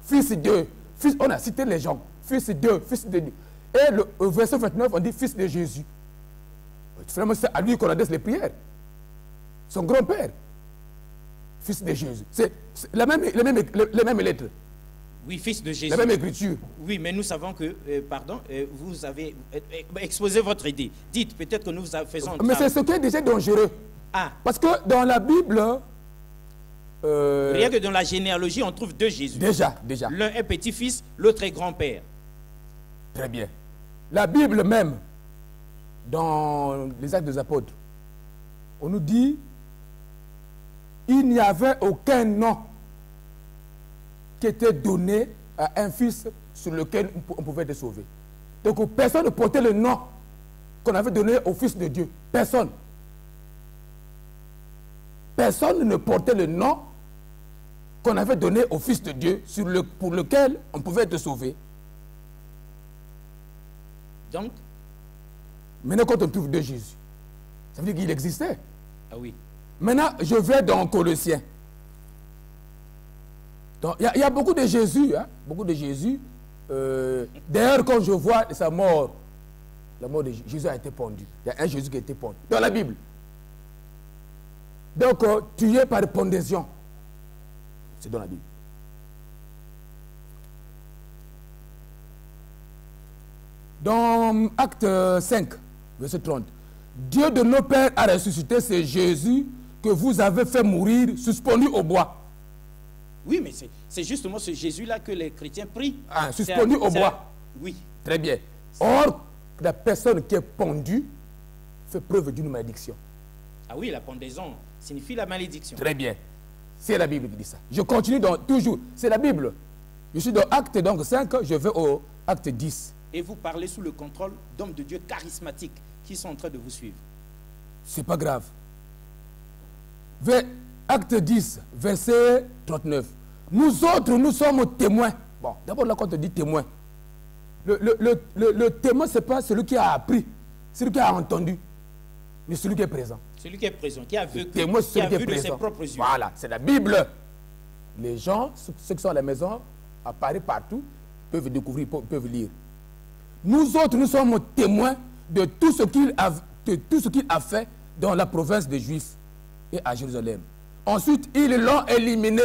Fils de... on a cité les gens. Fils de... Et le verset 29, on dit fils de Jésus. Finalement, c'est à lui qu'on adresse les prières. Son grand-père. Fils de Jésus. C'est les mêmes lettres. Oui, fils de Jésus. La même écriture. Oui, mais nous savons que, vous avez exposé votre idée. Dites, peut-être que nous faisons... Mais c'est ce qui est déjà dangereux. Ah. Parce que dans la Bible... rien que dans la généalogie, on trouve deux Jésus. Déjà. L'un est petit-fils, l'autre est grand-père. Très bien. La Bible même, dans les Actes des Apôtres, on nous dit il n'y avait aucun nom qui était donné à un fils sur lequel on pouvait être sauvé. Donc personne ne portait le nom qu'on avait donné au Fils de Dieu. Personne. Personne ne portait le nom qu'on avait donné au Fils de Dieu pour lequel on pouvait être sauvé. Donc, maintenant, quand on trouve deux Jésus, ça veut dire qu'il existait. Ah oui. Maintenant, je vais dans Colossiens. Il y a beaucoup de Jésus. Hein, beaucoup de Jésus. D'ailleurs, quand je vois sa mort, la mort de Jésus a été pendu. Il y a un Jésus qui a été pendu. Dans la Bible. Donc, tué par pendaison. C'est dans la Bible. Dans Acte 5, verset 30, Dieu de nos pères a ressuscité ce Jésus que vous avez fait mourir suspendu au bois. Oui, mais c'est justement ce Jésus-là que les chrétiens prient. Ah, suspendu au bois. Oui. Très bien. Or, la personne qui est pendue fait preuve d'une malédiction. Ah oui, la pendaison signifie la malédiction. Très bien. C'est la Bible qui dit ça. Je continue toujours. C'est la Bible. Je suis dans Acte donc 5, je vais au Acte 10. Et vous parlez sous le contrôle d'hommes de Dieu charismatiques qui sont en train de vous suivre. C'est pas grave. Acte 10, verset 39. Nous autres, nous sommes témoins. Bon, d'abord là, quand on dit témoin, le témoin, ce n'est pas celui qui a appris, celui qui a entendu, mais celui qui est présent. Celui qui est présent, qui a vécu, témoin, qui a vu de ses propres yeux. Voilà, c'est la Bible. Les gens, ceux qui sont à la maison, à Paris, partout, peuvent découvrir, peuvent lire. Nous autres, nous sommes témoins de tout ce qu'il a fait dans la province des Juifs et à Jérusalem. Ensuite, ils l'ont éliminé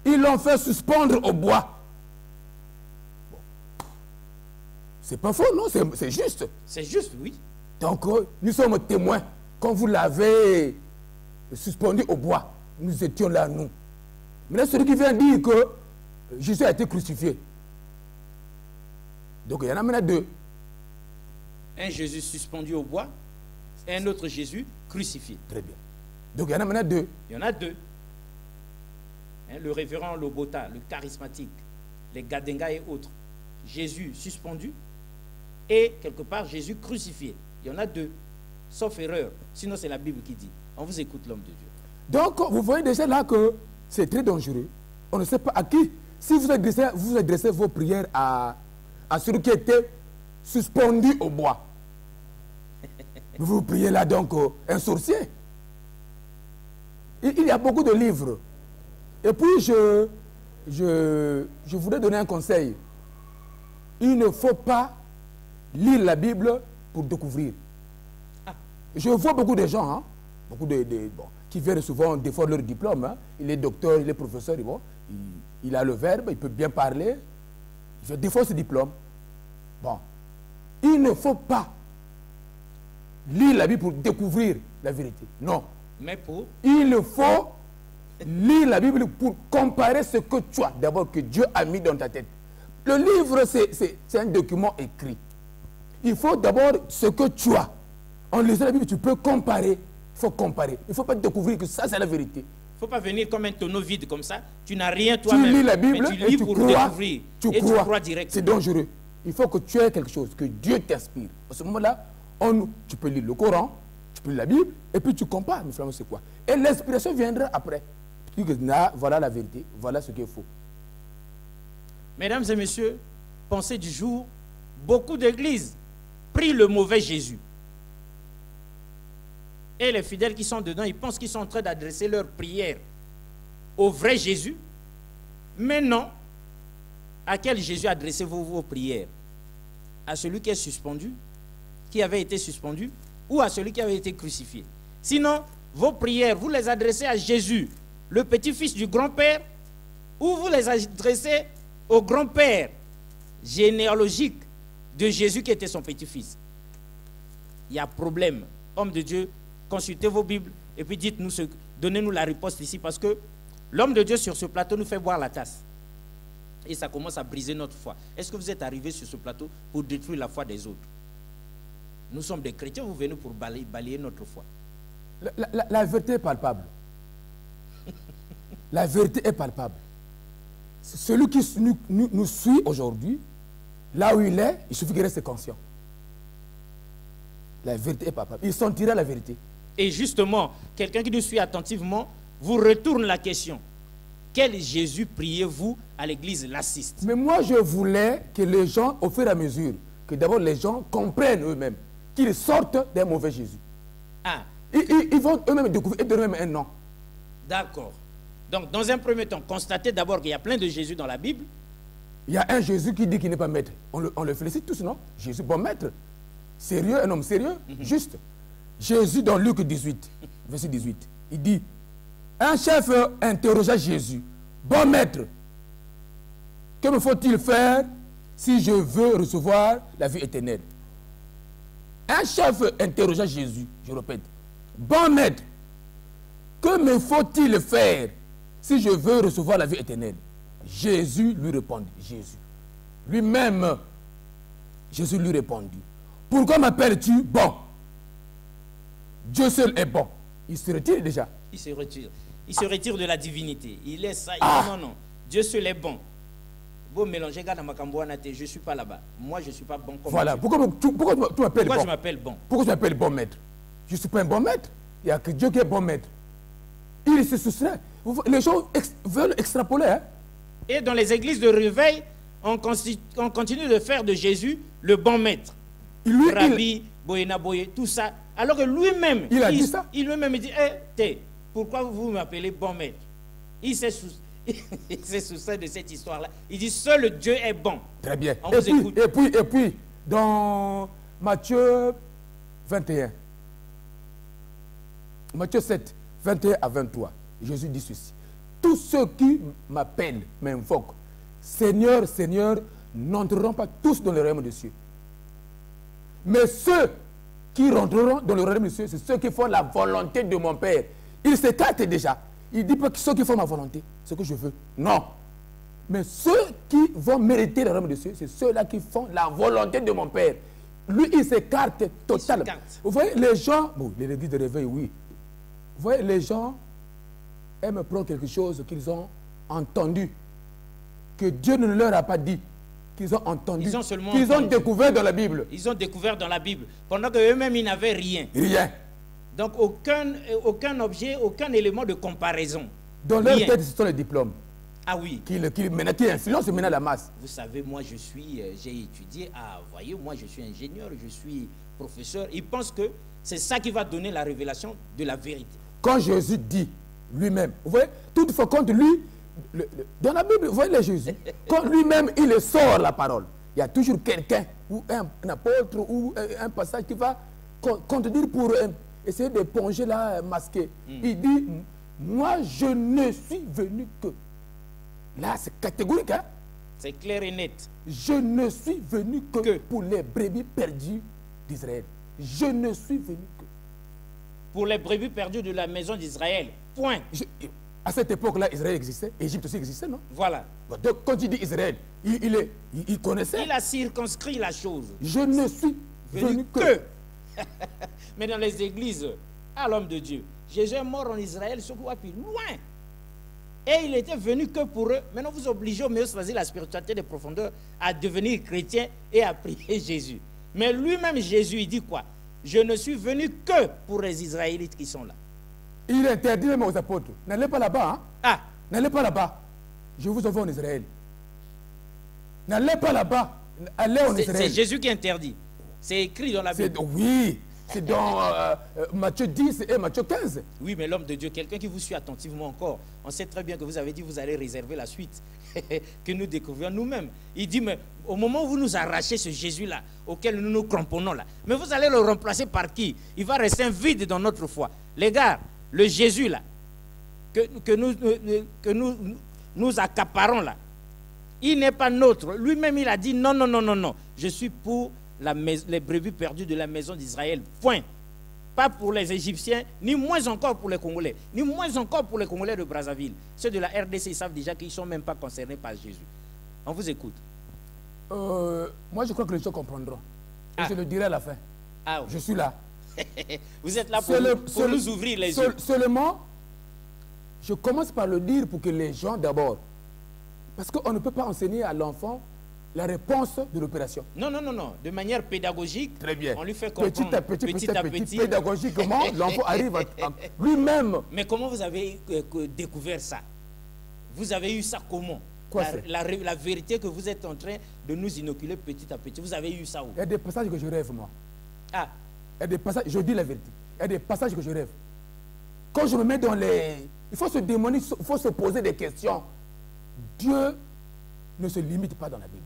Ils l'ont fait suspendre au bois. Bon. C'est pas faux, non, c'est juste. C'est juste, oui. Donc, nous sommes témoins. Quand vous l'avez suspendu au bois, nous étions là, nous. Maintenant, celui qui vient dire que Jésus a été crucifié. Donc, il y en a maintenant deux. Un Jésus suspendu au bois et un autre Jésus crucifié. Très bien. Donc, il y en a maintenant deux. Il y en a deux. Hein, le révérend Lobota, le charismatique, les Gadenga et autres. Jésus suspendu et quelque part Jésus crucifié. Il y en a deux. Sauf erreur. Sinon, c'est la Bible qui dit. On vous écoute, l'homme de Dieu. Donc, vous voyez déjà là que c'est très dangereux. On ne sait pas à qui. Si vous adressez vos prières à celui qui était suspendu au bois, vous priez là donc un sorcier. Il y a beaucoup de livres. Et puis, je voudrais donner un conseil. Il ne faut pas lire la Bible pour découvrir. Je vois beaucoup de gens, hein, beaucoup qui viennent souvent défendre leur diplôme. Hein. Il est docteur, il est professeur, bon, il a le verbe, il peut bien parler. Je défends ce diplôme. Bon, il ne faut pas lire la Bible pour découvrir la vérité. Non. Mais pour? Il faut lire la Bible pour comparer ce que tu as, d'abord, que Dieu a mis dans ta tête. Le livre, c'est un document écrit. Il faut d'abord ce que tu as. En lisant la Bible, tu peux comparer. Il faut comparer. Il ne faut pas découvrir que ça, c'est la vérité. Il ne faut pas venir comme un tonneau vide comme ça. Tu n'as rien toi-même. Tu lis la Bible mais tu lis pour découvrir. Tu crois directement. C'est dangereux. Il faut que tu aies quelque chose, que Dieu t'inspire. À ce moment-là, tu peux lire le Coran, tu peux lire la Bible, et puis tu compares. Mais finalement, c'est quoi? Et l'inspiration viendra après. Tu dis que voilà la vérité, voilà ce qu'il faut. Mesdames et messieurs, pensée du jour, beaucoup d'églises prient le mauvais Jésus. Et les fidèles qui sont dedans, ils pensent qu'ils sont en train d'adresser leur prière au vrai Jésus. Mais non. À quel Jésus adressez-vous vos prières? À celui qui est suspendu, qui avait été suspendu, ou à celui qui avait été crucifié? Sinon, vos prières, vous les adressez à Jésus, le petit-fils du grand-père, ou vous les adressez au grand-père généalogique de Jésus qui était son petit-fils. Il y a problème. Homme de Dieu, consultez vos Bibles et puis dites-nous donnez-nous la riposte ici, parce que l'homme de Dieu sur ce plateau nous fait boire la tasse. Et ça commence à briser notre foi. Est-ce que vous êtes arrivés sur ce plateau pour détruire la foi des autres? Nous sommes des chrétiens, vous venez pour balayer notre foi. La vérité est palpable. La vérité est palpable. Celui qui nous suit aujourd'hui, là où il est, il suffit qu'il reste conscient. La vérité est palpable. Il sentira la vérité. Et justement, quelqu'un qui nous suit attentivement vous retourne la question. Quel Jésus priez-vous à l'église lassiste? Mais moi, je voulais que les gens, au fur et à mesure, que d'abord les gens comprennent eux-mêmes qu'ils sortent d'un mauvais Jésus. Ah. Ils vont eux-mêmes découvrir et donner eux-mêmes un nom. D'accord. Donc, dans un premier temps, constatez d'abord qu'il y a plein de Jésus dans la Bible. Il y a un Jésus qui dit qu'il n'est pas maître. On le félicite tous, non? Jésus, bon maître. Sérieux, un homme sérieux, juste. Jésus, dans Luc 18, verset 18, il dit, un chef interrogea Jésus, bon maître, que me faut-il faire si je veux recevoir la vie éternelle? Un chef interrogea Jésus, je répète, bon maître, que me faut-il faire si je veux recevoir la vie éternelle? Jésus lui répondit, Jésus. Lui-même, Jésus lui répondit, pourquoi m'appelles-tu bon? Dieu seul est bon. Il se retire déjà. Il se retire. Il se retire de la divinité. Il laisse ça. Non, non. Dieu seul est bon. Vous mélangez, regarde ma camboanate, je ne suis pas là-bas. Moi, je ne suis pas bon comme voilà. Dieu. Pourquoi tu m'appelles bon? Pourquoi je m'appelle bon? Pourquoi tu m'appelles bon maître? Je ne suis pas un bon maître. Il n'y a que Dieu qui est bon maître. Il se soustrait. Les gens veulent extrapoler. Hein? Et dans les églises de réveil, on continue de faire de Jésus le bon maître. Rabbi, Boyena Boye, tout ça. Alors que lui-même, il a dit ça. Il lui-même dit, pourquoi vous m'appelez bon maître? Il s'est soustrait de cette histoire-là. Il dit, seul Dieu est bon. Très bien. On vous écoute. Et puis, dans Matthieu 21, Matthieu 7, 21 à 23, Jésus dit ceci. tous ceux qui m'appellent, m'invoquent, Seigneur, Seigneur, n'entreront pas tous dans le royaume des cieux. Mais ceux qui rentreront dans le royaume des cieux, c'est ceux qui font la volonté de mon Père. Il s'écarte déjà. Il ne dit pas que ceux qui font ma volonté, ce que je veux. Non. Mais ceux qui vont mériter le royaume des cieux, c'est ceux-là qui font la volonté de mon Père. Lui, il s'écarte totalement. Vous voyez, les gens, bon, l'église de réveil, oui. Vous voyez, les gens aiment prendre quelque chose qu'ils ont entendu, que Dieu ne leur a pas dit, qu'ils ont entendu, qu'ils ont découvert dans la Bible. Ils ont découvert dans la Bible, pendant qu'eux-mêmes, ils n'avaient rien. Rien. Donc, aucun objet, aucun élément de comparaison. Dans leur tête, ce sont les diplômes. Ah oui. Qui influencent maintenant la masse. Vous savez, moi, j'ai étudié. Ah, voyez, moi, je suis ingénieur, je suis professeur. Ils pensent que c'est ça qui va donner la révélation de la vérité. Quand Jésus dit lui-même, vous voyez, toutefois, quand lui, dans la Bible, vous voyez les Jésus, quand lui-même, il sort la parole, il y a toujours quelqu'un, ou un apôtre, ou un passage qui va contredire pour essayer de plonger là, masqué. Il dit, moi, je ne suis venu que. Là, c'est catégorique, hein? C'est clair et net. Je ne suis venu que pour les brebis perdues d'Israël. Je ne suis venu que. Pour les brebis perdues de la maison d'Israël. Point. À cette époque-là, Israël existait. Égypte aussi existait, non? Voilà. Donc, quand il dit Israël, il connaissait. Il a circonscrit la chose. Je ne suis venu que. Mais dans les églises, à l'homme de Dieu, Jésus est mort en Israël, ce qu'on puis loin. Et il était venu que pour eux. Maintenant, vous obligez au mieux de choisir la spiritualité des profondeurs à devenir chrétien et à prier Jésus. Mais lui-même, Jésus, il dit quoi? Je ne suis venu que pour les Israélites qui sont là. Il interdit même aux apôtres. N'allez pas là-bas. Hein? Ah. N'allez pas là-bas. Je vous envoie en Israël. N'allez pas là-bas. Allez en Israël. C'est Jésus qui interdit. C'est écrit dans la Bible. Oui. C'est dans Matthieu 10 et Matthieu 15. Oui, mais l'homme de Dieu, quelqu'un qui vous suit attentivement encore, on sait très bien que vous avez dit que vous allez réserver la suite, que nous découvrions nous-mêmes. Il dit, mais au moment où vous nous arrachez ce Jésus-là, auquel nous nous cramponnons là, mais vous allez le remplacer par qui? Il va rester un vide dans notre foi. Les gars, le Jésus-là, que nous accaparons là, il n'est pas nôtre. Lui-même, il a dit, non, non, non, non, non, je suis pour les brebis perdues de la maison d'Israël, point. Pas pour les Égyptiens, ni moins encore pour les Congolais, ni moins encore pour les Congolais de Brazzaville. Ceux de la RDC, ils savent déjà qu'ils ne sont même pas concernés par Jésus. On vous écoute. Moi, je crois que les gens comprendront. Et je le dirai à la fin. Ah, oui. Je suis là. Vous êtes là pour nous ouvrir les yeux. Seulement, je commence par le dire pour que les gens d'abord... Parce qu'on ne peut pas enseigner à l'enfant la réponse de l'opération. Non, non, non, non. De manière pédagogique, très bien. On lui fait comprendre petit à petit pédagogiquement, l'enfant arrive à lui-même. Mais comment vous avez découvert ça? Vous avez eu ça comment? Quoi, la vérité que vous êtes en train de nous inoculer petit à petit. Vous avez eu ça où? Il y a des passages que je rêve, moi. Ah. Il y a des passages, je dis la vérité. Il y a des passages que je rêve. Quand je me mets dans les... Il faut se demander, il faut se poser des questions. Dieu ne se limite pas dans la Bible.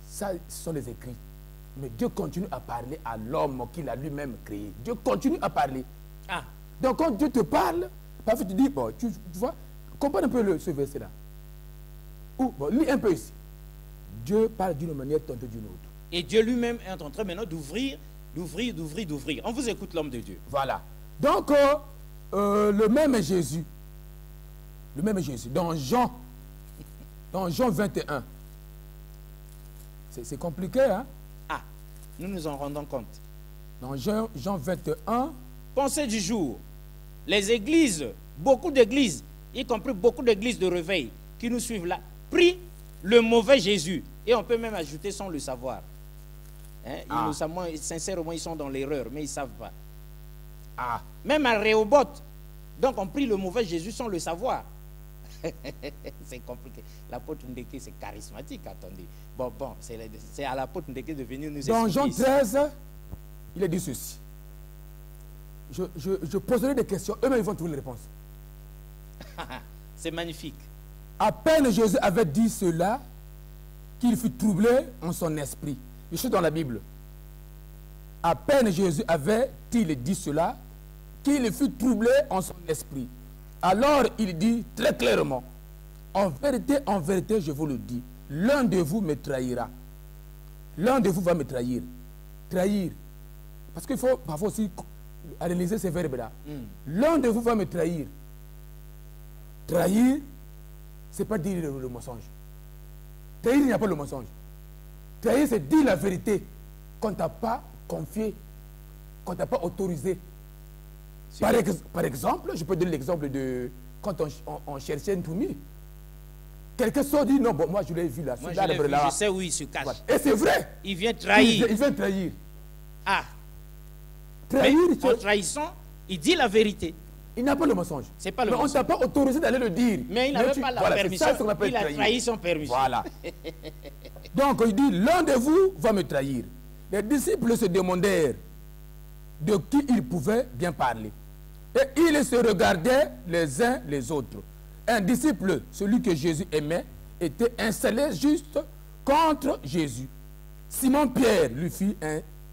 Ça, ce sont les écrits. Mais Dieu continue à parler à l'homme qu'il a lui-même créé. Dieu continue à parler. Ah. Donc quand Dieu te parle, parfois tu dis, bon, tu vois, comprends un peu ce verset-là. Ou, bon, lis un peu ici. Dieu parle d'une manière, tantôt d'une autre. Et Dieu lui-même est en train maintenant d'ouvrir. On vous écoute, l'homme de Dieu. Voilà. Donc, le même Jésus, dans Jean 21, c'est compliqué, hein? Ah, nous nous en rendons compte. Dans Jean 21... Pensée du jour. Les églises, beaucoup d'églises, y compris beaucoup d'églises de réveil qui nous suivent là, prient le mauvais Jésus. Et on peut même ajouter sans le savoir. Hein? Sincèrement, ils sont dans l'erreur, mais ils ne savent pas. Ah. Même à Rehoboth. Donc on prie le mauvais Jésus sans le savoir. C'est compliqué. L'apôtre Ndeke, c'est charismatique, attendez. Bon, c'est à l'apôtre Ndeke de venir nous expliquer. Dans Jean 13, il a dit ceci. Je poserai des questions, eux-mêmes ils vont trouver les réponses. C'est magnifique. À peine Jésus avait dit cela, qu'il fut troublé en son esprit. Je suis dans la Bible. À peine Jésus avait-il dit cela, qu'il fut troublé en son esprit. Alors il dit très clairement, en vérité, je vous le dis, l'un de vous me trahira. L'un de vous va me trahir. Trahir. Parce qu'il faut parfois aussi analyser ces verbes-là. L'un de vous va me trahir. Trahir, ce n'est pas dire le mensonge. Trahir, il n'y a pas le mensonge. Trahir, c'est dire la vérité qu'on ne t'a pas confié, qu'on ne t'a pas autorisé. Par exemple, je peux donner l'exemple de quand on cherchait une tourmi. Quelqu'un sort dit non, bon, moi je l'ai vu là. Moi, je sais où il se cache. Et c'est vrai. Il vient trahir. Il vient trahir. Ah. Trahir, en trahissant, il dit la vérité. Il n'a pas le mensonge. C'est pas le mensonge. On ne t'a pas autorisé d'aller le dire. Mais il n'avait pas la permission. Il a trahi son permission. Voilà. Donc il dit, l'un de vous va me trahir. Les disciples se demandèrent de qui ils pouvaient bien parler. Et ils se regardaient les uns les autres. Un disciple, celui que Jésus aimait, était installé juste contre Jésus. Simon-Pierre lui fit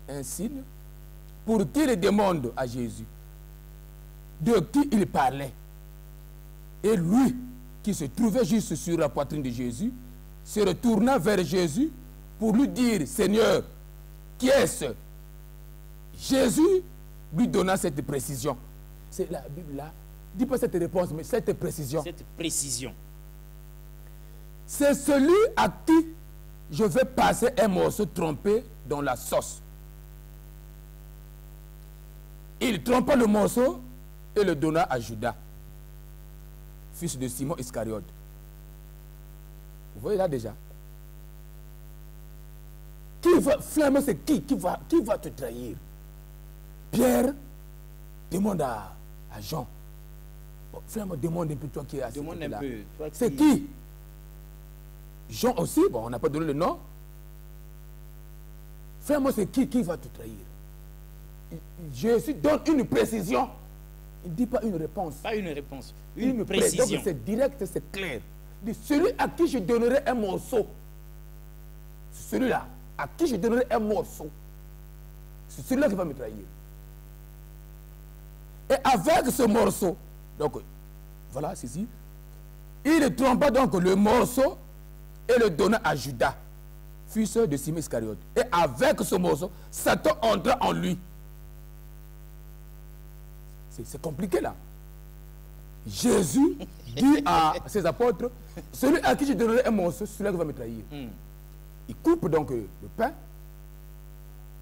un signe pour qu'il demande à Jésus de qui il parlait. Et lui, qui se trouvait juste sur la poitrine de Jésus, se retourna vers Jésus pour lui dire, Seigneur, qui est-ce? Jésus lui donna cette précision. C'est la Bible là. Dis pas cette réponse, mais cette précision. Cette précision. C'est celui à qui je vais passer un morceau trempé dans la sauce. Il trempa le morceau et le donna à Judas, fils de Simon Iscariote. Vous voyez là déjà. Finalement, c'est qui va te trahir? Pierre demande à Jean. Bon, finalement, demande un peu toi qui es assis. Demande un peu. C'est qui? Jean aussi, bon, on n'a pas donné le nom. Finalement, c'est qui va te trahir? Jésus donne une précision. Il ne dit pas une réponse. Pas une réponse. Une précision. Donc c'est direct, c'est clair. Il dit, celui à qui je donnerai un morceau, celui-là, à qui je donnerai un morceau, c'est celui-là qui va me trahir. Et avec ce morceau, donc, voilà, c'est ici, il trempa donc le morceau et le donna à Judas, fils de Simon Iscariote. Et avec ce morceau, Satan entra en lui. C'est compliqué là. Jésus dit à ses apôtres, celui à qui je donnerai un morceau, c'est celui qui va me trahir. Il coupe donc le pain,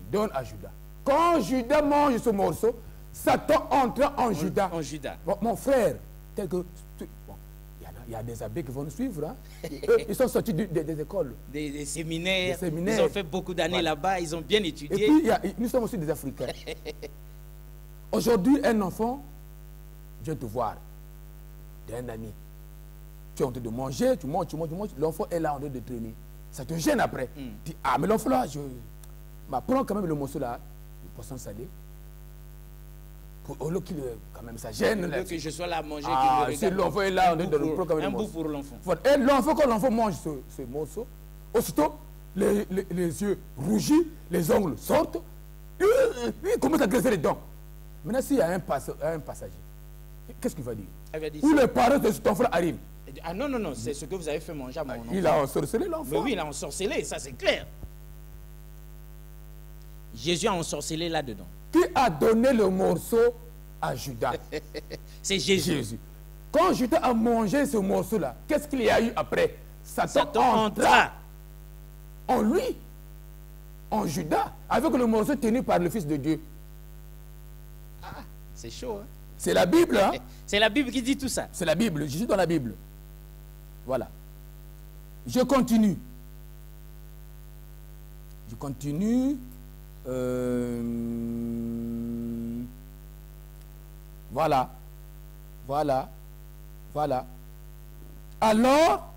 il donne à Judas. Quand Judas mange ce morceau, Satan entre en Judas. Bon, mon frère, tel que... Bon, il y a des abbés qui vont nous suivre. Hein. Ils sont sortis des écoles. Des séminaires. Ils ont fait beaucoup d'années là-bas, ils ont bien étudié. Et puis, nous sommes aussi des Africains. Aujourd'hui, un enfant vient te voir, d'un ami. Tu es en train de manger, tu manges. L'enfant est là en train de traîner. Ça te gêne après. Tu dis, ah, mais l'enfant là, prends quand même le morceau là, le poisson salé. Au lieu qu'il, quand même, ça gêne. Au lieu que je sois là à manger, si l'enfant est là, on est dans le quand même un bout pour l'enfant. Et l'enfant, quand l'enfant mange ce morceau, aussitôt, les yeux rougis, les ongles sortent, il commence à graisser les dents. Maintenant, s'il y a un passager, qu'est-ce qu'il va dire? Où les parents de cet enfant arrivent. Ah non, c'est ce que vous avez fait manger à mon enfant. Il a ensorcelé l'enfant. Mais oui, il a ensorcelé, ça c'est clair. Jésus a ensorcelé là-dedans. Qui a donné le morceau à Judas? C'est Jésus. Quand Judas a mangé ce morceau-là, qu'est-ce qu'il y a eu après? Satan entra en lui, en Judas, avec le morceau tenu par le Fils de Dieu. Ah, c'est chaud, hein? C'est la Bible, hein? C'est la Bible qui dit tout ça. C'est la Bible, je suis dans la Bible. Voilà. Je continue. Voilà. Alors,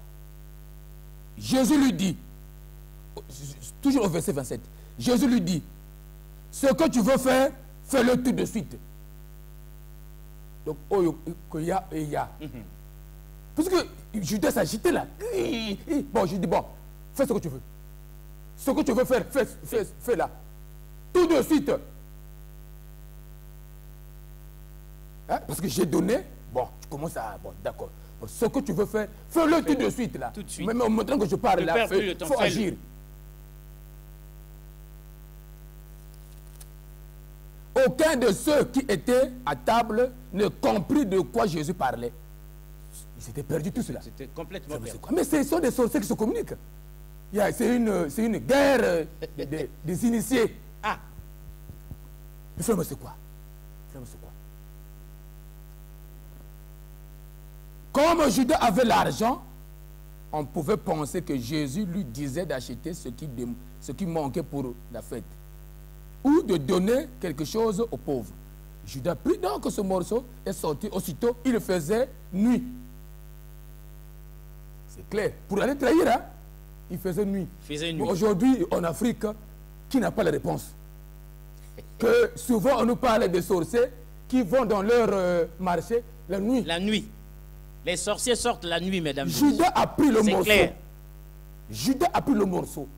Jésus lui dit, toujours au verset 27, Jésus lui dit, ce que tu veux faire, fais-le tout de suite. Donc, il y a. Parce que Judas s'agitait là. Bon, je dis, bon, fais ce que tu veux. Ce que tu veux faire, fais là. Tout de suite. Hein? Parce que j'ai donné Bon, tu commences à... Bon, d'accord. Bon, ce que tu veux faire, fais-le tout de suite, là. Tout de suite. Même en montrant que je parle, là, il faut agir. Aucun de ceux qui étaient à table ne comprit de quoi Jésus parlait. Ils étaient perdus tous là. C'était complètement perdu. Mais ce sont des sorciers qui se communiquent. C'est une guerre des initiés. Ah. Mais finalement, c'est quoi? Comme Judas avait l'argent, on pouvait penser que Jésus lui disait d'acheter ce qui manquait pour la fête, ou de donner quelque chose aux pauvres. Judas prit donc ce morceau et sortit aussitôt. Il faisait nuit. C'est clair. Pour aller trahir, hein, il faisait nuit. Aujourd'hui, en Afrique, qui n'a pas la réponse? Que souvent, on nous parle des sorciers qui vont dans leur marché la nuit. La nuit. Les sorciers sortent la nuit, mesdames. Judas a pris le morceau. Clair. Judas a pris le morceau.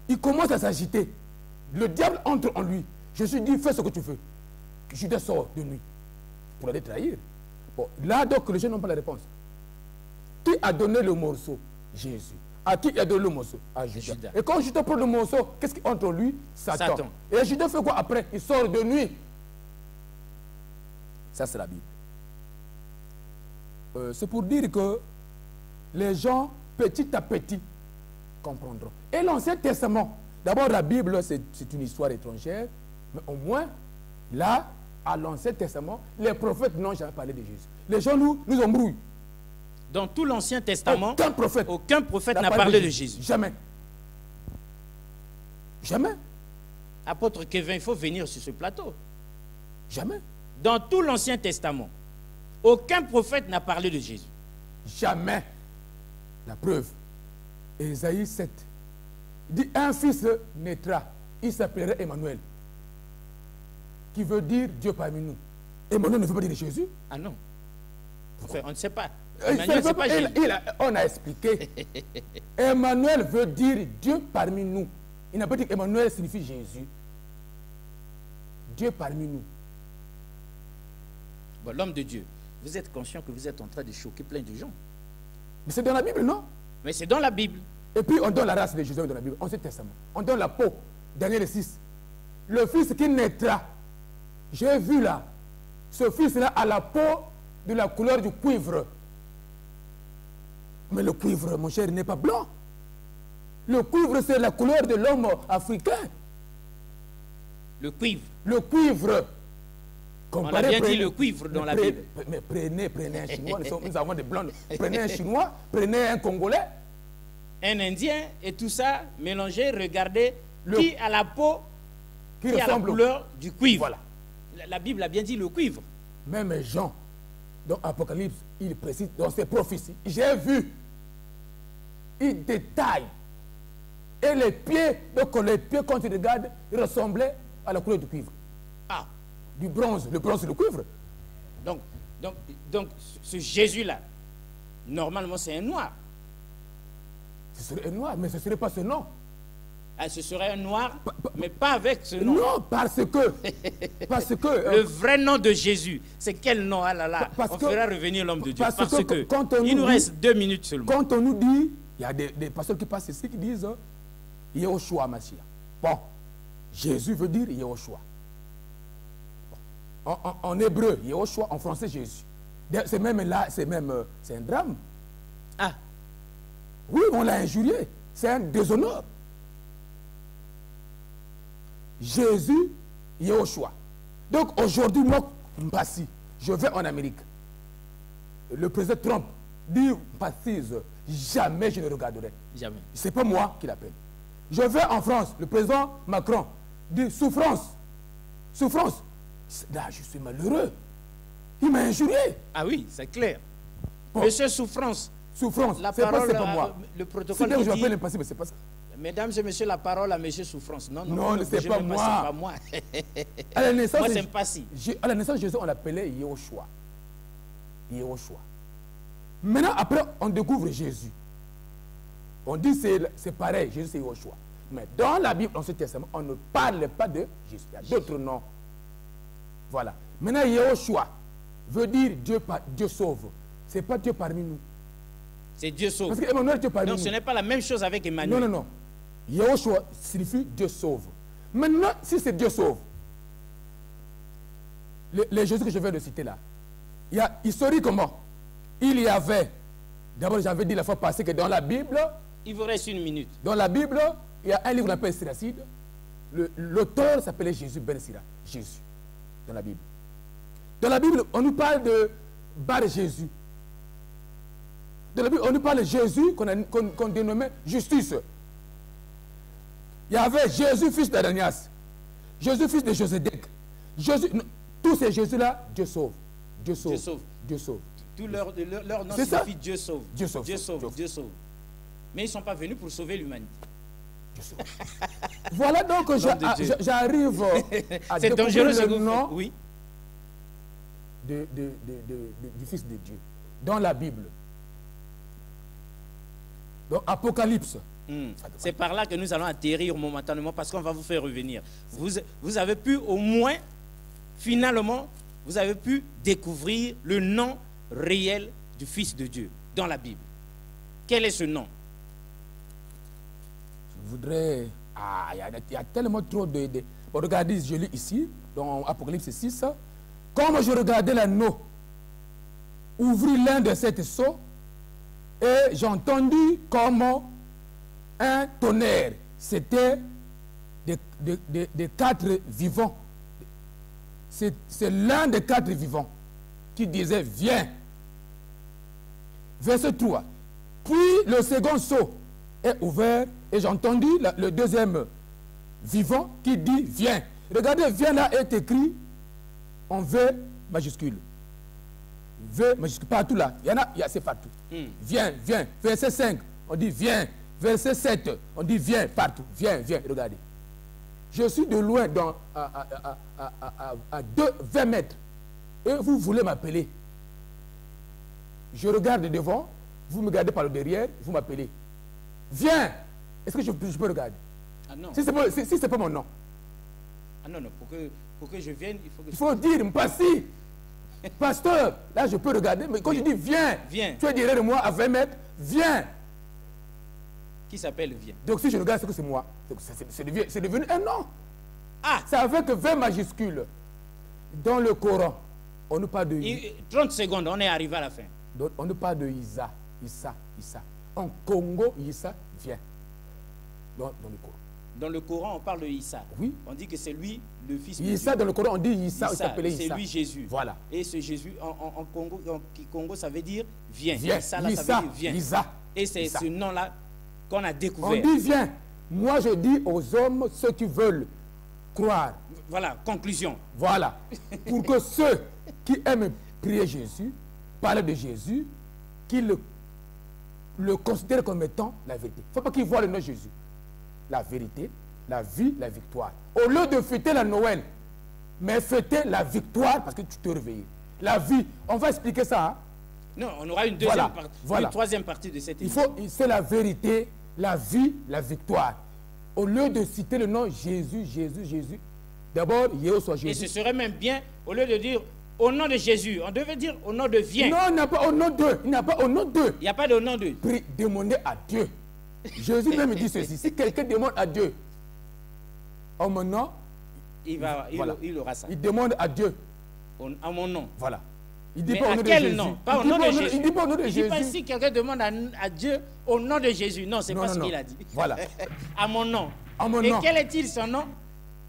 Il commence à s'agiter. Le diable entre en lui. Je suis dit, fais ce que tu veux. Judas sort de nuit pour aller trahir. Bon, là, donc, les gens n'ont pas la réponse. Qui a donné le morceau? Jésus. À qui a donné le morceau? À Judas. Et quand Judas prend le morceau, qu'est-ce qui entre lui? Satan. Et Judas fait quoi après? Il sort de nuit. Ça, c'est la Bible. C'est pour dire que les gens, petit à petit, comprendront. Et l'Ancien Testament, d'abord la Bible, c'est une histoire étrangère, mais au moins, là, à l'Ancien Testament, les prophètes n'ont jamais parlé de Jésus. Les gens nous embrouillent. Dans tout l'Ancien Testament, aucun prophète n'a parlé de Jésus. Jamais. Jamais. Apôtre Kevin, il faut venir sur ce plateau. Jamais. Dans tout l'Ancien Testament, aucun prophète n'a parlé de Jésus. Jamais. La preuve, Ésaïe 7, dit un fils naîtra, il s'appellerait Emmanuel, qui veut dire Dieu parmi nous. Emmanuel ne veut pas dire Jésus? Ah non. Enfin, on ne sait pas. Emmanuel, c'est pas Jésus. On a expliqué. Emmanuel veut dire Dieu parmi nous. Il n'a pas dit qu'Emmanuel signifie Jésus. Dieu parmi nous. Bon, l'homme de Dieu, vous êtes conscient que vous êtes en train de choquer plein de gens. Mais c'est dans la Bible, non? Mais c'est dans la Bible. Et puis on donne la race de Jésus dans la Bible, Ancien Testament. On donne la peau, Daniel 6. Le fils qui naîtra, j'ai vu là, ce fils-là a la peau de la couleur du cuivre. Mais le cuivre, mon cher, n'est pas blanc. Le cuivre, c'est la couleur de l'homme africain. Le cuivre. Le cuivre. On a bien dit le cuivre dans la Bible. Mais prenez un Chinois, nous avons des blancs. Prenez un Chinois, prenez un Congolais. Un Indien et tout ça mélangé, regardez, qui a la peau, qui a la couleur du cuivre. Voilà. La Bible a bien dit le cuivre. Même Jean, dans Apocalypse, il précise dans ses prophéties, j'ai vu, il détaille. Et les pieds, donc les pieds, quand tu regardes, ils ressemblaient à la couleur du cuivre. Ah. Du bronze, le bronze, le cuivre. Donc ce Jésus-là, normalement c'est un noir. Ce serait un noir, mais ce ne serait pas ce nom. Ah, ce serait un noir, mais pas avec ce nom. Non, parce que le vrai nom de Jésus, c'est quel nom? Ah là là, on fera revenir l'homme de Dieu. Parce que il nous reste 2 minutes seulement. Quand on nous dit, il y a des pasteurs qui passent ici qui disent Yehoshua Mashiach. Bon, Jésus veut dire Yehoshua. En hébreu, Yehoshua, en français, Jésus. C'est même là, c'est un drame. Ah. Oui, on l'a injurié. C'est un déshonneur. Jésus, Yehoshua. Donc aujourd'hui, moi, Mpassi, je vais en Amérique. Le président Trump dit Mpassise, jamais je ne regarderai. Jamais. Ce n'est pas moi qui l'appelle. Je vais en France, le président Macron dit souffrance. Souffrance. Là, je suis malheureux. Il m'a injurié. Ah oui, c'est clair. Bon. Monsieur Souffrance. Souffrance. La parole, c'est pas moi. Le protocole c'est que je m'appelle Mpassise, mais c'est pas ça. Mesdames et messieurs, la parole à monsieur Souffrance. Non, c'est pas moi. C'est pas moi. À la naissance, moi, c'est Mpassi. À la naissance de Jésus, on l'appelait Yehoshua. Yehoshua. Maintenant, après, on découvre Jésus. On dit c'est pareil, Jésus c'est Yehoshua. Mais dans la Bible, dans ce testament, on ne parle pas de Jésus. Il y a d'autres noms. Voilà. Maintenant, Yehoshua, veut dire Dieu sauve. Ce n'est pas Dieu parmi nous. C'est Dieu sauve. Parce qu'Emmanuel est Dieu parmi nous. Donc ce n'est pas la même chose avec Emmanuel. Non, non, non. Yahushua signifie Dieu sauve. Maintenant, si c'est Dieu sauve, les Jésus que je viens de citer là, historiquement, il y avait, d'abord j'avais dit la fois passée que dans la Bible, il vous reste une minute. Dans la Bible, il y a un livre qu'on appelle Siracide. L'auteur s'appelait Jésus Ben Sira. Jésus, dans la Bible. Dans la Bible, on nous parle de Bar Jésus. Dans la Bible, on nous parle de Jésus qu'on dénommait Justice. Il y avait Jésus, fils d'Ananias. Jésus, fils de Josédek. Tous ces Jésus-là, Dieu sauve. Dieu sauve. Dieu sauve. Dieu sauve. Tout leur nom signifie Dieu sauve. Dieu sauve. Dieu sauve. Dieu sauve. Mais ils ne sont pas venus pour sauver l'humanité. Voilà donc j'arrive à c'est dangereux le nom oui. du Fils de Dieu dans la Bible. Donc Apocalypse. C'est par là que nous allons atterrir momentanément parce qu'on va vous faire revenir. Vous avez pu au moins, finalement, vous avez pu découvrir le nom réel du Fils de Dieu dans la Bible. Quel est ce nom? Je voudrais... il y a tellement trop de... Bon, regardez, je lis ici, dans Apocalypse 6. Comme je regardais l'anneau, ouvrit l'un de ces seaux, et j'ai entendu comme un tonnerre. C'était des 4 vivants. C'est l'un des 4 vivants qui disait, viens. Verset 3. Puis le second seau est ouvert et j'ai entendu le deuxième vivant qui dit, viens. Regardez, viens là est écrit en V majuscule. V majuscule, partout là. Il y en a, c'est partout. Viens, viens. Verset 5, on dit viens. Verset 7, on dit viens partout. Viens, viens, regardez. Je suis de loin à 20 mètres. Et vous voulez m'appeler. Je regarde devant, vous me regardez par le derrière, vous m'appelez. Viens. Est-ce que je peux regarder? Ah non. Si ce n'est pas mon nom. Ah non, non. Pour que je vienne, il faut que... Il faut dire, Mpassi, pasteur, là je peux regarder, mais quand je dis viens, viens, tu es derrière moi à 20 mètres, viens. Qui s'appelle viens? Donc si je regarde, c'est que c'est moi. C'est devenu un nom. Ah! C'est avec 20 majuscules. Dans le Coran, on nous parle de... 30 secondes, on est arrivé à la fin. Donc, on nous parle de Issa. En Congo, Issa vient. Dans le Coran. Dans le Coran, on parle de Issa. Oui. On dit que c'est lui, le fils de Issa, Dieu. dans le Coran, on dit Issa, il s'appelait Issa. C'est lui Jésus. Voilà. Et ce Jésus, en Congo, ça veut dire viens. Viens. Issa, là, ça veut dire viens. Issa. Et c'est ce nom-là qu'on a découvert. On dit viens. Moi, je dis aux hommes, ceux qui veulent croire. Voilà, conclusion. Voilà. Pour que ceux qui aiment prier Jésus, parler de Jésus, qu'ils le considèrent comme étant la vérité. Il ne faut pas qu'ils voient le nom de Jésus. La vérité, la vie, la victoire. Au lieu de fêter la Noël, mais fêter la victoire parce que tu te réveilles. La vie, on va expliquer ça. Hein? Non, on aura une deuxième partie, une troisième partie de cette émission. C'est la vérité, la vie, la victoire. Au lieu de citer le nom Jésus, d'abord, Yéhoshua Jésus. Et ce serait même bien, au lieu de dire au nom de Jésus, on devait dire au nom de viens. Non, il n'y a pas au nom de. Il n'y a pas au nom de. Il n'y a pas de nom de. Demandez à Dieu. Jésus même dit ceci. Si quelqu'un demande à Dieu, en mon nom, il aura ça. Il demande à Dieu. À mon nom. Voilà. Il dit mais pas au nom de quel Jésus. Nom? Pas au nom de Jésus. Il dit pas au nom de Jésus. Il dit pas si quelqu'un demande à Dieu au nom de Jésus. Non, c'est pas ce qu'il a dit. Voilà. À mon nom. À mon et nom. Quel est-il son nom?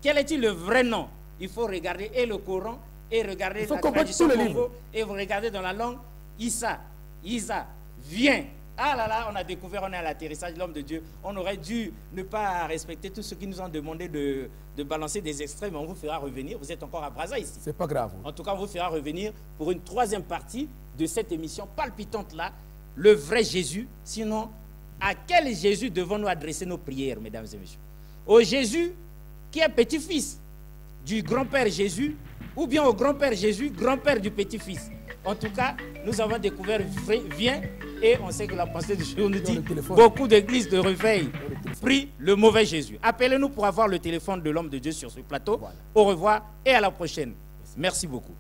Quel est-il le vrai nom? Il faut regarder et le Coran et regarder la tradition Congo et vous regardez dans la langue Issa, viens. Ah là là, on a découvert, on est à l'atterrissage de l'homme de Dieu. On aurait dû ne pas respecter tous ceux qui nous ont demandé de balancer des extraits, mais on vous fera revenir. Vous êtes encore à Brazza ici. C'est pas grave. En tout cas, on vous fera revenir pour une troisième partie de cette émission palpitante là, le vrai Jésus. Sinon, à quel Jésus devons-nous adresser nos prières, mesdames et messieurs? Au Jésus qui est petit-fils du grand-père Jésus, ou bien au grand-père Jésus, grand-père du petit-fils. En tout cas, nous avons découvert viens et on sait que la pensée du jour nous dit beaucoup d'églises de réveil prient le mauvais Jésus. Appelez-nous pour avoir le téléphone de l'homme de Dieu sur ce plateau. Voilà. Au revoir et à la prochaine. Merci beaucoup.